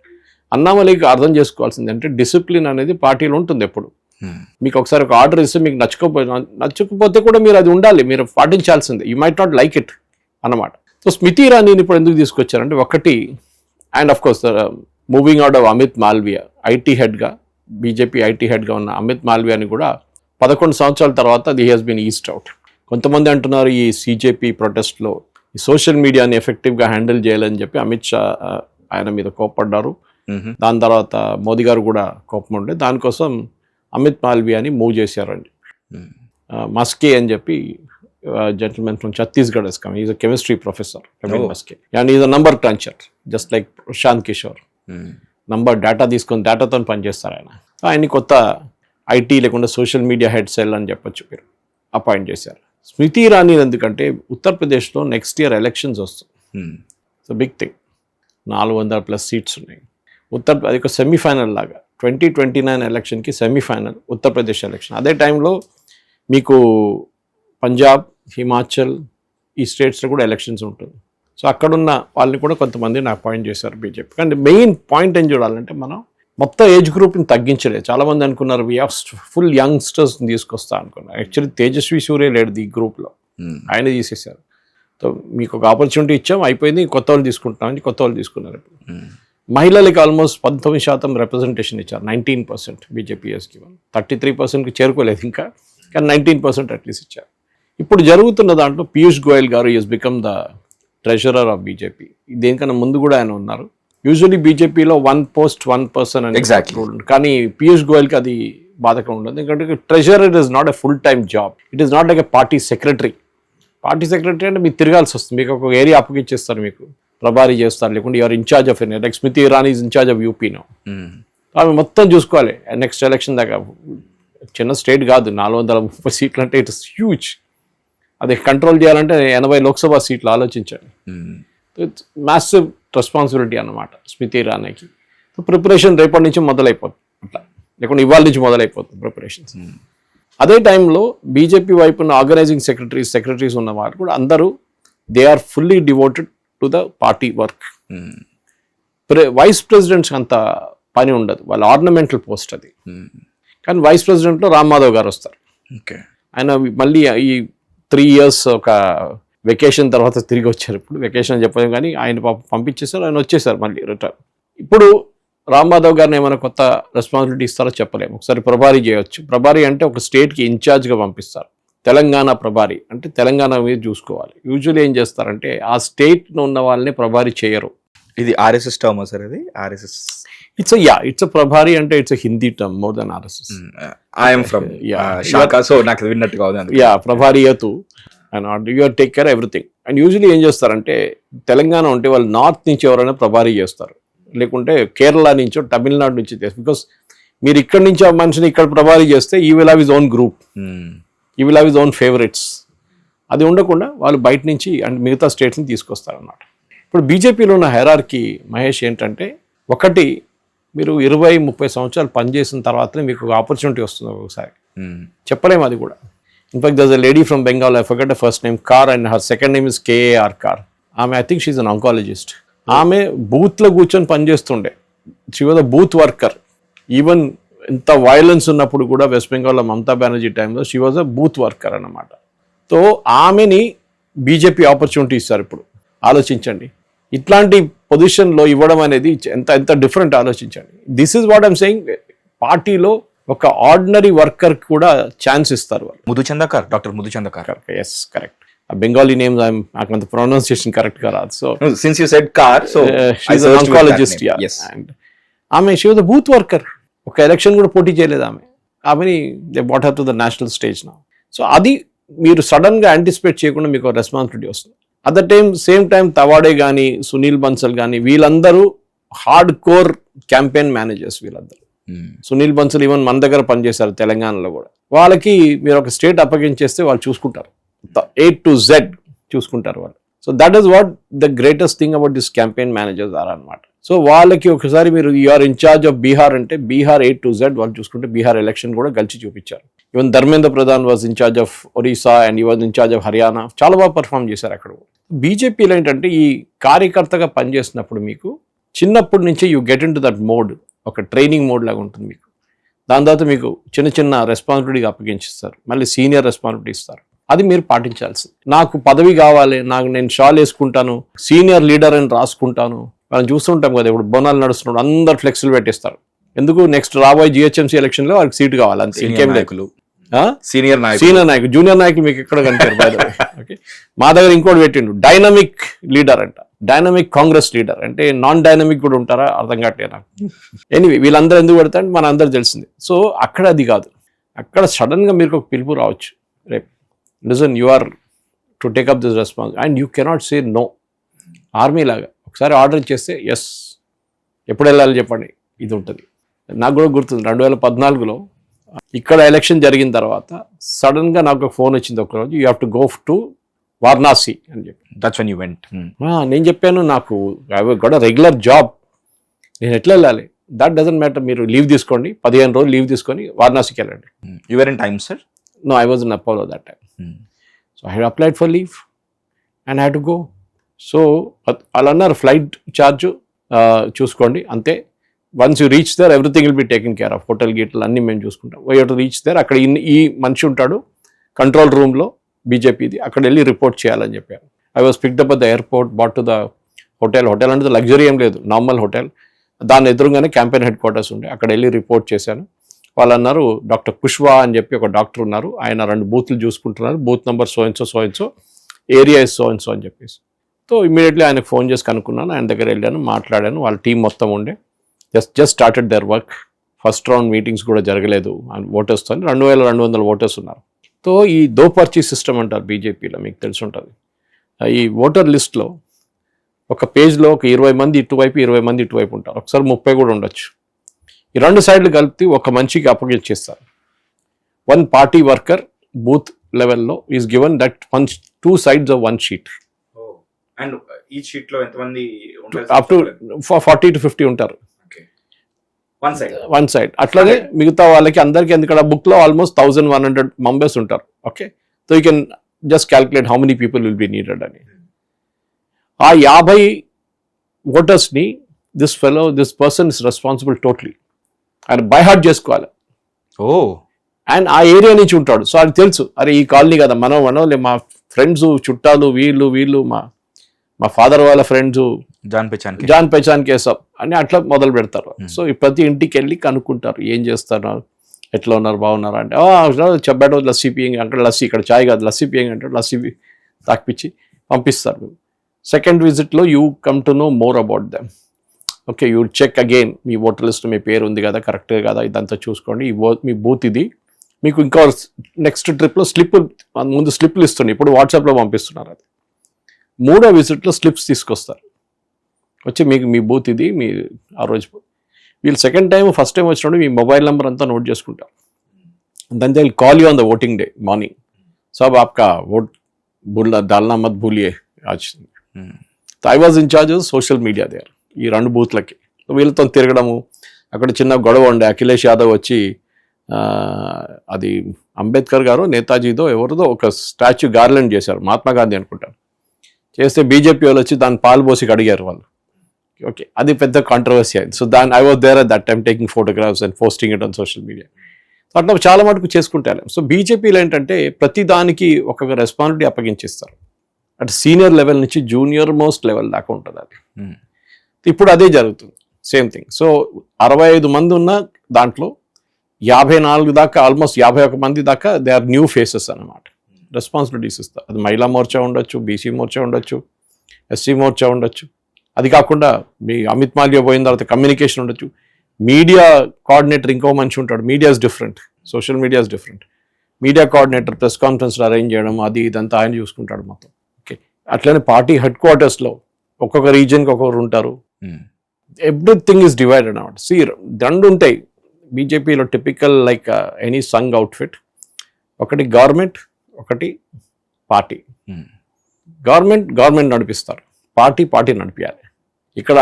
అన్నామలైకి అర్థం చేసుకోవాల్సింది అంటే డిసిప్లిన్ అనేది పార్టీలో ఉంటుంది ఎప్పుడు. మీకు ఒకసారి ఒక ఆర్డర్ ఇస్తే మీకు నచ్చకపోతే కూడా మీరు అది ఉండాలి, మీరు పాటించాల్సిందే. You might not like it అన్నమాట. సో స్మృతి ఇరానీని ఇప్పుడు ఎందుకు తీసుకొచ్చారంటే ఒకటి, and of course moving out of Amit Malviya IT హెడ్గా బీజేపీ ఐటీ హెడ్గా ఉన్న అమిత్ మాల్వియాని కూడా 11 సంవత్సరాల తర్వాత the he's been eased out. కొంతమంది అంటున్నారు ఈ సిజేపీ ప్రొటెస్ట్లో ఈ సోషల్ మీడియాని ఎఫెక్టివ్గా హ్యాండిల్ చేయాలని చెప్పి అమిత్ షా ఆయన మీద కోప్పడ్డారు. దాని తర్వాత మోదీ గారు కూడా కోపం ఉండే, దానికోసం అమిత్ మాల్వియాని మూవ్ చేశారండి. మస్కే అని చెప్పి gentlemen from Chhattisgarh has come. He's a chemistry professor, Praveen Maske. And he's a number cruncher, just like Prashant Kishore. Number data తీసుకొని డేటాతో పనిచేస్తారు ఆయన. ఆయన్ని కొత్త ఐటీ లేకుండా సోషల్ మీడియా హెడ్ సెల్ అని చెప్పొచ్చు మీరు అపాయింట్ చేశారు. స్మృతి ఇరానీ ఎందుకంటే ఉత్తరప్రదేశ్లో నెక్స్ట్ ఇయర్ ఎలక్షన్స్ వస్తాయి. సో బిగ్ థింగ్, 400+ సీట్స్ ఉన్నాయి. అది ఒక సెమీఫైనల్ లాగా 2029 ఎలక్షన్కి సెమీఫైనల్ ఉత్తరప్రదేశ్ ఎలక్షన్. అదే టైంలో మీకు పంజాబ్, హిమాచల్ ఈ స్టేట్స్లో కూడా ఎలక్షన్స్ ఉంటుంది. సో అక్కడున్న వాళ్ళని కూడా కొంతమందిని అపాయింట్ చేశారు బీజేపీ. కానీ మెయిన్ పాయింట్ ఏం చూడాలంటే మనం మొత్తం ఏజ్ గ్రూప్ని తగ్గించలేదు. చాలామంది అనుకున్నారు ఫుల్ యంగ్స్టర్స్ని తీసుకొస్తా అనుకున్నారు. యాక్చువల్లీ తేజస్వి సూర్య లేడు ఈ గ్రూప్లో, ఆయన తీసేశారు. సో మీకు ఒక ఆపర్చునిటీ ఇచ్చాం, అయిపోయింది, కొత్త వాళ్ళు తీసుకుంటామని కొత్త వాళ్ళు తీసుకున్నారు. మహిళలకి ఆల్మోస్ట్ 19% రిప్రజెంటేషన్ ఇచ్చారు. 19% బీజేపీ ఎస్కి 33%కి చేరుకోలేదు ఇంకా, కానీ 19% అట్లీస్ట్ ఇచ్చారు. ఇప్పుడు జరుగుతున్న దాంట్లో పీయూష్ గోయల్ గారు is become the treasurer of BJP. దేనికన్నా ముందు కూడా ఆయన ఉన్నారు. యూజువలీ బీజేపీలో 1 post 1 person అని రూల్ ఉంది, కానీ పీయూష్ గోయల్కి అది బాధకం ఉండదు. ఎందుకంటే treasurer is not a full time job, it is not like a party secretary. Party secretary అంటే మీరు తిరగాల్సి వస్తుంది, మీకు ఒక ఏరియా అప్పగిచ్చేస్తారు, మీకు ప్రభారీ చేస్తారు, లేకుంటే you're incharge of N, like Smriti Irani is incharge of UP no. ఆమె మొత్తం చూసుకోవాలి నెక్స్ట్ ఎలక్షన్ దాకా. చిన్న స్టేట్ కాదు, 430 సీట్లు అంటే ఇట్స్ హ్యూజ్. అది కంట్రోల్ చేయాలంటే 80 లోక్సభ సీట్లు ఆలోచించండి. ఇట్స్ మ్యాసివ్ రెస్పాన్సిబిలిటీ అన్నమాట స్మృతి ఇరానీకి. ప్రిపరేషన్ రేపటి నుంచి మొదలైపోతుంది, అట్లా లేకుంటే ఇవాళ నుంచి మొదలైపోతుంది ప్రిపరేషన్స్. అదే టైంలో బీజేపీ వైపు ఉన్న ఆర్గనైజింగ్ సెక్రటరీస్ ఉన్న వాళ్ళు కూడా అందరూ they are fully devoted to the party work. Vice presidents అంత పని ఉండదు, వాళ్ళ ఆర్నమెంటల్ పోస్ట్ అది. కానీ వైస్ ప్రెసిడెంట్లో రామ్ మాధవ్ గారు వస్తారు. ఆయన మళ్ళీ ఈ 3 years ఒక వెకేషన్ తర్వాత తిరిగి వచ్చారు. ఇప్పుడు వెకేషన్ చెప్పాను కానీ ఆయన పంపించేశారు, ఆయన వచ్చేసారు మళ్ళీ రిటర్న్. ఇప్పుడు రామ్ మాధవ్ గారిని ఏమైనా కొత్త రెస్పాన్సిబిలిటీ ఇస్తారో చెప్పలేము. ఒకసారి ప్రభారీ చేయొచ్చు. ప్రభారీ అంటే ఒక స్టేట్కి ఇన్ఛార్జ్గా పంపిస్తారు. తెలంగాణ ప్రభారీ అంటే తెలంగాణ మీద చూసుకోవాలి. యూజువల్లీ ఏం చేస్తారంటే ఆ స్టేట్లో ఉన్న వాళ్ళని ప్రభారీ చేయరు. ఇది ఆర్ఎస్ఎస్ టర్మ్ సార్, అది ఆర్ఎస్ఎస్. ఇట్స్ ప్రభారీ అంటే it's Hindi term more than RSS. I'm from shakha, so నాకు విన్నట్టుగా ఉంది. ప్రభారీ యతు and you take care everything. And usually ఏం చేస్తారంటే తెలంగాణ ఉంటే వాళ్ళు నార్త్ నుంచి ఎవరైనా ప్రభారీ చేస్తారు, లేకుంటే కేరళ నుంచో తమిళనాడు నుంచి చేస్తారు. బికాస్ మీరు ఇక్కడి నుంచి ఆ మనిషిని ఇక్కడ ప్రభారీ చేస్తే he will have his own group, he will have his own favourites. అది ఉండకుండా వాళ్ళు బయట నుంచి అండ్ మిగతా స్టేట్స్ని తీసుకొస్తారు అన్నమాట. ఇప్పుడు బీజేపీలో ఉన్న హైరార్కీ మహేష్ ఏంటంటే, ఒకటి మీరు 20-30 సంవత్సరాలు పనిచేసిన తర్వాతనే మీకు ఒక ఆపర్చునిటీ వస్తుంది ఒకసారి, చెప్పలేము అది కూడా. In fact there is a lady from Bengal, I forget the first name, Kar, and her second name is K R Kar. ఆమె I think she is an oncologist. ఆమె బూత్లో కూర్చొని పనిచేస్తుండే, she was a booth worker. Even ఇంత వైలెన్స్ ఉన్నప్పుడు కూడా వెస్ట్ బెంగాల్లో మమతా బెనర్జీ టైంలో she was a booth worker అన్నమాట. సో ఆమెని బీజేపీ ఆపర్చునిటీ ఇస్తారు. ఇప్పుడు ఆలోచించండి, ఇట్లాంటి పొజిషన్లో ఇవ్వడం అనేది ఎంత డిఫరెంట్ ఆలోచించండి. This is what I'm saying. పార్టీలో ఒక ఆర్డినరీ వర్కర్ కూడా ఛాన్స్ ఇస్తారు వాళ్ళు. Madhuchandakar, doctor Madhuchandakar. Yes, correct. Bengali names నాకు అంత ప్రొనౌన్సియేషన్ కరెక్ట్ గా రాదు. So since you said Kar, so she is an oncologist. And ఆమె she was a booth worker. ఒక ఎలక్షన్ కూడా పోటీ చేయలేదు ఆమె. ఆమెని they brought her to the national stage now. So అది మీరు సడన్ గా యాంటిసిపేట్ చేయకుండా మీకు రెస్పాన్సిబిలిటీ వస్తుంది. అట్ ద సేమ్ టైం తవాడే కానీ, సునీల్ బన్సల్ కానీ, వీళ్ళందరూ హార్డ్ కోర్ క్యాంపెయిన్ మేనేజర్స్. వీళ్ళందరూ సునీల్ బన్సల్ ఈవెన్ మన దగ్గర పనిచేశారు తెలంగాణలో కూడా. వాళ్ళకి మీరు ఒక స్టేట్ అప్పగించేస్తే వాళ్ళు చూసుకుంటారు, A to Z చూసుకుంటారు వాళ్ళు. So that is what the greatest thing about this campaign managers are అనమాట. సో వాళ్ళకి ఒకసారి మీరు యూఆర్ ఇన్ఛార్జ్ ఆఫ్ బీహార్ అంటే బీహార్ A to Z వాళ్ళు చూసుకుంటే బీహార్ ఎలక్షన్ కూడా గెలిచి చూపించారు. Even Dharmendra Pradhan was incharge of Orissa and he was incharge of Haryana. చాలా బాగా పర్ఫామ్ చేశారు అక్కడ. బీజేపీలో ఏంటంటే ఈ కార్యకర్తగా పనిచేసినప్పుడు మీకు చిన్నప్పటి నుంచి you get in to that mode, ఒక ట్రైనింగ్ మోడ్ లాగా ఉంటుంది మీకు. దాని తర్వాత మీకు చిన్న రెస్పాన్సిబిలిటీగా అప్పగించిస్తారు, మళ్ళీ సీనియర్ రెస్పాన్సిబిలిటీ ఇస్తారు. అది మీరు పాటించాల్సింది. నాకు పదవి కావాలి, నేను షాల్ వేసుకుంటాను, సీనియర్ లీడర్ అని రాసుకుంటాను. మనం చూస్తుంటాం కదా, ఇప్పుడు బోనాలు నడుస్తున్నాడు అందరు ఫ్లెక్స్లు పెట్టేస్తారు, ఎందుకు నెక్స్ట్ రాబోయే జిహెచ్ఎంసీ ఎలక్షన్ లో వాళ్ళకి సీట్ కావాలి అంతే, ఇంకేం లేదు. సీనియర్ నాయకులు, సీనియర్ నాయకులు, జూనియర్ నాయకులు మీకు ఎక్కడ కనిపారు. ఓకే, మా దగ్గర ఇంకోటి పెట్టిండు, డైనమిక్ లీడర్ అంట, డైనమిక్ కాంగ్రెస్ లీడర్ అంటే నాన్ డైనమిక్ కూడా ఉంటారా అర్థం కావట్లేదు నాకు. ఎనీవే వీళ్ళందరూ ఎందుకు పెడతారంటే మన అందరు తెలిసింది. సో అక్కడ అది కాదు, అక్కడ సడన్ గా మీకు ఒక పిలుపు రావచ్చు, రేపు listen you are to take up this response and you cannot say no. Army లాగా ఒకసారి ఆర్డర్ చేస్తే ఎస్, ఎప్పుడు వెళ్ళాలి చెప్పండి, ఇది ఉంటుంది. నాకు కూడా గుర్తుంది 2014లో ఇక్కడ ఎలక్షన్ జరిగిన తర్వాత సడన్ గా నాకు ఫోన్ వచ్చింది ఒకరోజు, you have to go to Varanasi అని చెప్పి. That's when you went. నేను చెప్పాను నాకు కూడా రెగ్యులర్ జాబ్, నేను ఎట్లా వెళ్ళాలి, దట్ డజంట్ మ్యాటర్, మీరు లీవ్ తీసుకోండి, 15 రోజులు లీవ్ తీసుకొని వారణాసికి వెళ్ళండి. You were in time sir? No, I was in Apollo that time. So I had applied for leave and had to go. సో వాళ్ళు అన్నారు ఫ్లైట్ ఛార్జ్ చూసుకోండి అంతే, once you reach there everything will be taken care of, hotel గీటల్ అన్ని మేము చూసుకుంటాం. వై టు రీచ్ దేర్, అక్కడ ఈ మనిషి ఉంటాడు కంట్రోల్ రూమ్లో బీజేపీది, అక్కడ వెళ్ళి రిపోర్ట్ చేయాలని చెప్పారు. I was picked up at the airport, brought to the hotel. Hotel అంటే లగ్జరీ ఏం లేదు, నార్మల్ హోటల్, దాని ఎదురుగానే క్యాంపెయిన్ హెడ్ క్వార్టర్స్ ఉండే, అక్కడ వెళ్ళి రిపోర్ట్ చేశాను. వాళ్ళు అన్నారు డాక్టర్ కుష్వా అని చెప్పి ఒక డాక్టర్ ఉన్నారు, ఆయన 2 బూత్లు చూసుకుంటున్నారు, booth number so and so area is so అని చెప్పేసి. సో ఇమీడియట్లీ ఆయనకు ఫోన్ చేసి కనుక్కున్నాను, ఆయన దగ్గర వెళ్ళాను, మాట్లాడాను. వాళ్ళ టీం మొత్తం ఉండే, just started their work. First round meetings కూడా జరగలేదు ఓటర్స్తో, 2200 ఓటర్స్ ఉన్నారు. సో ఈ దోపర్చీ సిస్టమ్ అంటారు బీజేపీలో, మీకు తెలిసి ఉంటుంది. ఈ ఓటర్ లిస్ట్లో ఒక పేజ్లో ఒక 20 మంది ఇటువైపు 20 మంది ఇటువైపు ఉంటారు, ఒకసారి 30 కూడా ఉండొచ్చు. ఈ 2 సైడ్లు కలిపి ఒక మనిషికి అప్పగించేస్తారు. 1 పార్టీ వర్కర్ బూత్ లెవెల్లో is given that 2 sides of 1 sheet. And ఈ షీట్ లో ఎంతమంది అప్ టు 40 to 50 ఉంటారు వన్ సైడ్. అట్లాగే మిగతా వాళ్ళకి అందరికి, ఎందుకంటే బుక్ లో ఆల్మోస్ట్ 1100 మెంబర్స్ ఉంటారు. Okay, so you can just calculate how many people will be needed అని. ఆ 50 ఓటర్స్ ని this person is responsible totally, ఆయన బై హార్ట్ చేసుకోవాలి. అండ్ ఆ ఏరియా నుంచి ఉంటాడు, సో అది తెలుసు, అరే ఈ కాలనీ కదా మనం మా ఫ్రెండ్స్ చుట్టాలు వీళ్ళు మా ఫాదర్ వాళ్ళ ఫ్రెండ్స్ జాన్ పెచాన్ కేసప్ అని అట్లా మొదలు పెడతారు. సో ప్రతి ఇంటికి వెళ్ళి కనుక్కుంటారు, ఏం చేస్తున్నారు, ఎట్లా ఉన్నారు, బాగున్నారా అంటే, చెప్పాడు లస్సీ పియంగ్, అక్కడ లస్సీ, ఇక్కడ చాయ్ కాదు లస్సీ పియంగ్ అంటాడు, లస్సీ తాకిపించి పంపిస్తారు. సెకండ్ విజిట్లో you come to know more about them. Okay, you check again, మీ ఓటర్ లిస్ట్ మీ పేరు ఉంది కదా, కరెక్ట్గా కదా, ఇదంతా చూసుకోండి, మీ బూత్ ఇది. మీకు ఇంకా నెక్స్ట్ ట్రిప్లో ముందు స్లిప్లు ఇస్తుంది, ఇప్పుడు వాట్సాప్లో పంపిస్తున్నారు. అది 3వ విజిట్లో స్లిప్స్ తీసుకొస్తారు, వచ్చి మీకు మీ బూత్ ఇది, మీ ఆ రోజు వీళ్ళు ఫస్ట్ టైం వచ్చినప్పుడు మీ మొబైల్ నెంబర్ అంతా నోట్ చేసుకుంటారు. Then they will call you on the voting day morning, సబ్ ఆప్కా ఓట్ डालना मत भूलिए आज. I was in charge social media there, ఈ 2 బూత్లకి. వీళ్ళతో తిరగడము, అక్కడ చిన్న గొడవ ఉండే, అఖిలేష్ యాదవ్ వచ్చి అది అంబేద్కర్ గారు నేతాజీదో ఎవరిదో ఒక స్టాచ్యూ గార్లెండ్ చేశారు, మహాత్మా గాంధీ అనుకుంటారు, చేస్తే బీజేపీ వాళ్ళు వచ్చి దాన్ని పాలు పోసి అడిగారు వాళ్ళు. ఓకే, అది పెద్ద కాంట్రవర్సీ అయింది. So I was there at that time taking photographs and posting it on social media. అట్లా చాలా మటుకు చేసుకుంటారు. సో బీజేపీలో ఏంటంటే ప్రతి దానికి ఒక్కొక్క రెస్పాన్సిబిలిటీ అప్పగించేస్తారు, అటు సీనియర్ లెవెల్ నుంచి జూనియర్ మోస్ట్ లెవెల్ దాకా ఉంటుంది అది. ఇప్పుడు అదే జరుగుతుంది, సేమ్ థింగ్. సో 65 మంది ఉన్న దాంట్లో 54 దాకా, ఆల్మోస్ట్ 51 మంది దాకా దే ఆర్ న్యూ ఫేసెస్ అన్నమాట, రెస్పాన్సిబిలిటీస్ ఇస్తారు. అది మహిళా మోర్చా ఉండొచ్చు, బీసీ మోర్చా ఉండొచ్చు, ఎస్సీ మోర్చా ఉండొచ్చు. అది కాకుండా మీ అమిత్ మాల్యా పోయిన తర్వాత కమ్యూనికేషన్ ఉండొచ్చు, మీడియా కోఆర్డినేటర్ ఇంకో మనిషి ఉంటాడు, media is different, social media is different. Media coordinator press కాన్ఫరెన్స్లో అరేంజ్ చేయడం, అది ఇదంతా ఆయన చూసుకుంటాడు మొత్తం. ఓకే, అట్లనే పార్టీ హెడ్ క్వార్టర్స్లో ఒక్కొక్క రీజియన్కి ఒక్కొక్కరు ఉంటారు. ఎవ్రీథింగ్ ఈస్ డివైడెడ్ అన్నమాట. 2 ఉంటాయి బీజేపీలో, typical like any Sangh outfit. ఒకటి గవర్నమెంట్, ఒకటి పార్టీ. గవర్నమెంట్ నడిపిస్తారు, పార్టీ నడిపించాలి. ఇక్కడ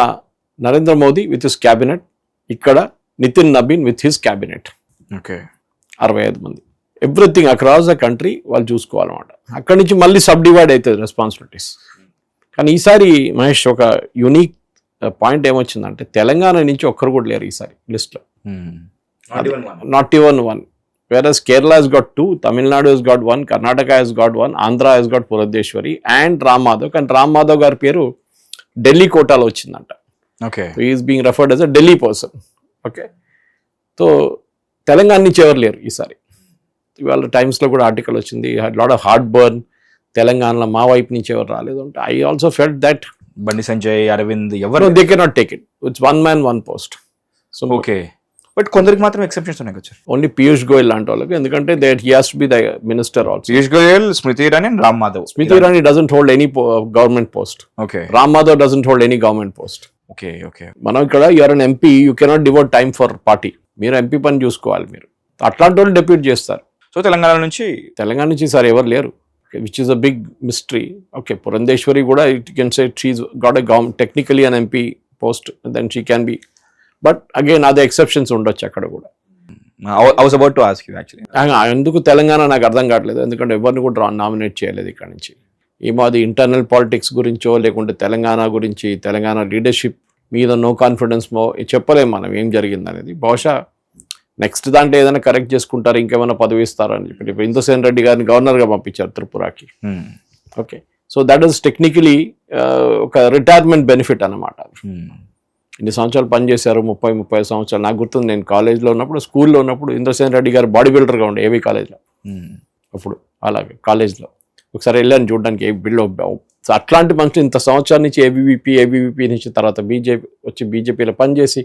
Narendra Modi with his cabinet, ఇక్కడ Nitin Nabin with his cabinet. Okay, 65 మంది, ఎవ్రీథింగ్ అక్రాస్ ద కంట్రీ వాళ్ళు చూసుకోవాలన్నమాట. అక్కడి నుంచి మళ్ళీ సబ్ డివైడ్ అవుతుంది రెస్పాన్సిబిలిటీస్. కానీ ఈసారి మహేష్ ఒక యూనిక్ పాయింట్ ఏమొచ్చిందంటే, తెలంగాణ నుంచి ఒక్కరు కూడా లేరు ఈసారి లిస్ట్లో, not even one. Whereas Kerala has got 2, Tamil Nadu has got 1, Karnataka has got 1, Andhra has got Puradeshwari and Ram Madhav. కానీ రామ్ మాధవ్ గారి పేరు ఢిల్లీ కోటాలో వచ్చిందంట. Okay, so is being referred as a Delhi person. Okay, so Telangana నుంచి ఎవరు లేరు ఈసారి. ఇవాళ టైమ్స్లో కూడా ఆర్టికల్ వచ్చింది, లాట్ ఆఫ్ హార్ట్ బర్న్, తెలంగాణలో మా వైపు నుంచి ఎవరు రాలేదు అంటే I also felt that Bandi Sanjay, Arvind ఎవరు they can not take it. It's one man one post. So okay, but కొందరికి మాత్రం ఎక్సెప్షన్స్ ఉన్నాయి కదా సార్. ఓన్లీ పీయూష్ గోయల్ లాంటి వాళ్ళకి, ఎందుకంటే that he has to be the minister also. Piyush Goyal, Smriti Irani and Ram Madhav. Smriti Irani doesn't hold any government post. Okay, Ram Madhav doesn't hold any government post. Okay, okay. మనం ఇక్కడ you're an MP, you cannot devote time for party. మీరు ఎంపీ పని చూసుకోవాలి. మీరు అట్లాంటి వాళ్ళు డెప్యూట్ చేస్తారు. సో తెలంగాణ నుంచి సార్ ఎవరు లేరు, which is a big mystery. Okay, Purandeswari కూడా it can say she got a government technically an MP post, then she can be, but again అదే ఎక్సెప్షన్స్ ఉండొచ్చు అక్కడ కూడా. I was about to ask you actually. ఎందుకు తెలంగాణ నాకు అర్థం కావట్లేదు, ఎందుకంటే ఎవరిని కూడా నామినేట్ చేయలేదు ఇక్కడ నుంచి. ఏమో అది ఇంటర్నల్ పాలిటిక్స్ గురించో లేకుంటే తెలంగాణ గురించి, తెలంగాణ లీడర్షిప్ మీద నో కాన్ఫిడెన్స్ చెప్పలేము మనం ఏం జరిగింది అనేది. బహుశా నెక్స్ట్ దాంట్లో ఏదైనా కరెక్ట్ చేసుకుంటారు, ఇంకేమైనా పదవి ఇస్తారో అని చెప్పి. ఇప్పుడు ఇంద్రసేన్ రెడ్డి గారిని గవర్నర్గా పంపించారు త్రిపురకి. Okay, so that is technically ఒక రిటైర్మెంట్ బెనిఫిట్ అన్నమాట. ఇన్ని సంవత్సరాలు పనిచేశారు, 30 సంవత్సరాలు. నాకు గుర్తుంది, నేను కాలేజ్లో ఉన్నప్పుడు, స్కూల్లో ఉన్నప్పుడు ఇంద్రసేన్ రెడ్డి గారు బాడీ బిల్డర్గా ఉండే ఏవీ కాలేజ్లో. అప్పుడు అలాగే కాలేజ్లో ఒకసారి వెళ్ళాను చూడడానికి బిల్డ్. అట్లాంటి మనుషులు ఇంత సంవత్సరాల నుంచి ఏబీవీపీ నుంచి తర్వాత బీజేపీలో పనిచేసి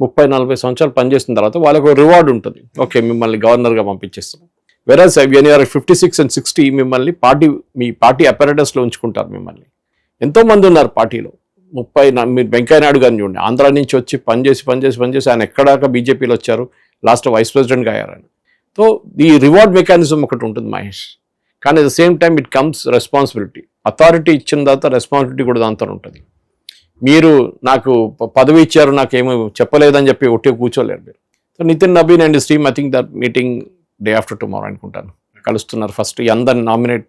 30-40 సంవత్సరాలు పనిచేసిన తర్వాత వాళ్ళకు రివార్డ్ ఉంటుంది. ఓకే, మిమ్మల్ని గవర్నర్గా పంపించేస్తున్నాం. వెరస్ వెన్ యూఆర్ 56 and 60 మిమ్మల్ని మీ పార్టీ అపారటస్లో ఉంచుకుంటారు. మిమ్మల్ని ఎంతోమంది ఉన్నారు పార్టీలో. మీరు వెంకయ్యనాయుడు గారిని చూడండి, ఆంధ్ర నుంచి వచ్చి పనిచేసి ఆయన ఎక్కడాక బీజేపీలో వచ్చారు, లాస్ట్ వైస్ ప్రెసిడెంట్గా అయ్యారు ఆయన. సో ఈ రివార్డ్ మెకానిజం ఒకటి ఉంటుంది మహేష్, కానీ at the same time it comes responsibility. Authority ఇచ్చిన తర్వాత రెస్పాన్సిబిలిటీ కూడా దాంతో ఉంటుంది. మీరు నాకు పదవి ఇచ్చారు, నాకేమో చెప్పలేదని చెప్పి ఒట్టి కూర్చోలేరు మీరు. So Nitin Nabin and his team, I think that meeting day after tomorrow అనుకుంటాను, కలుస్తున్నారు. ఫస్ట్ అందరిని నామినేట్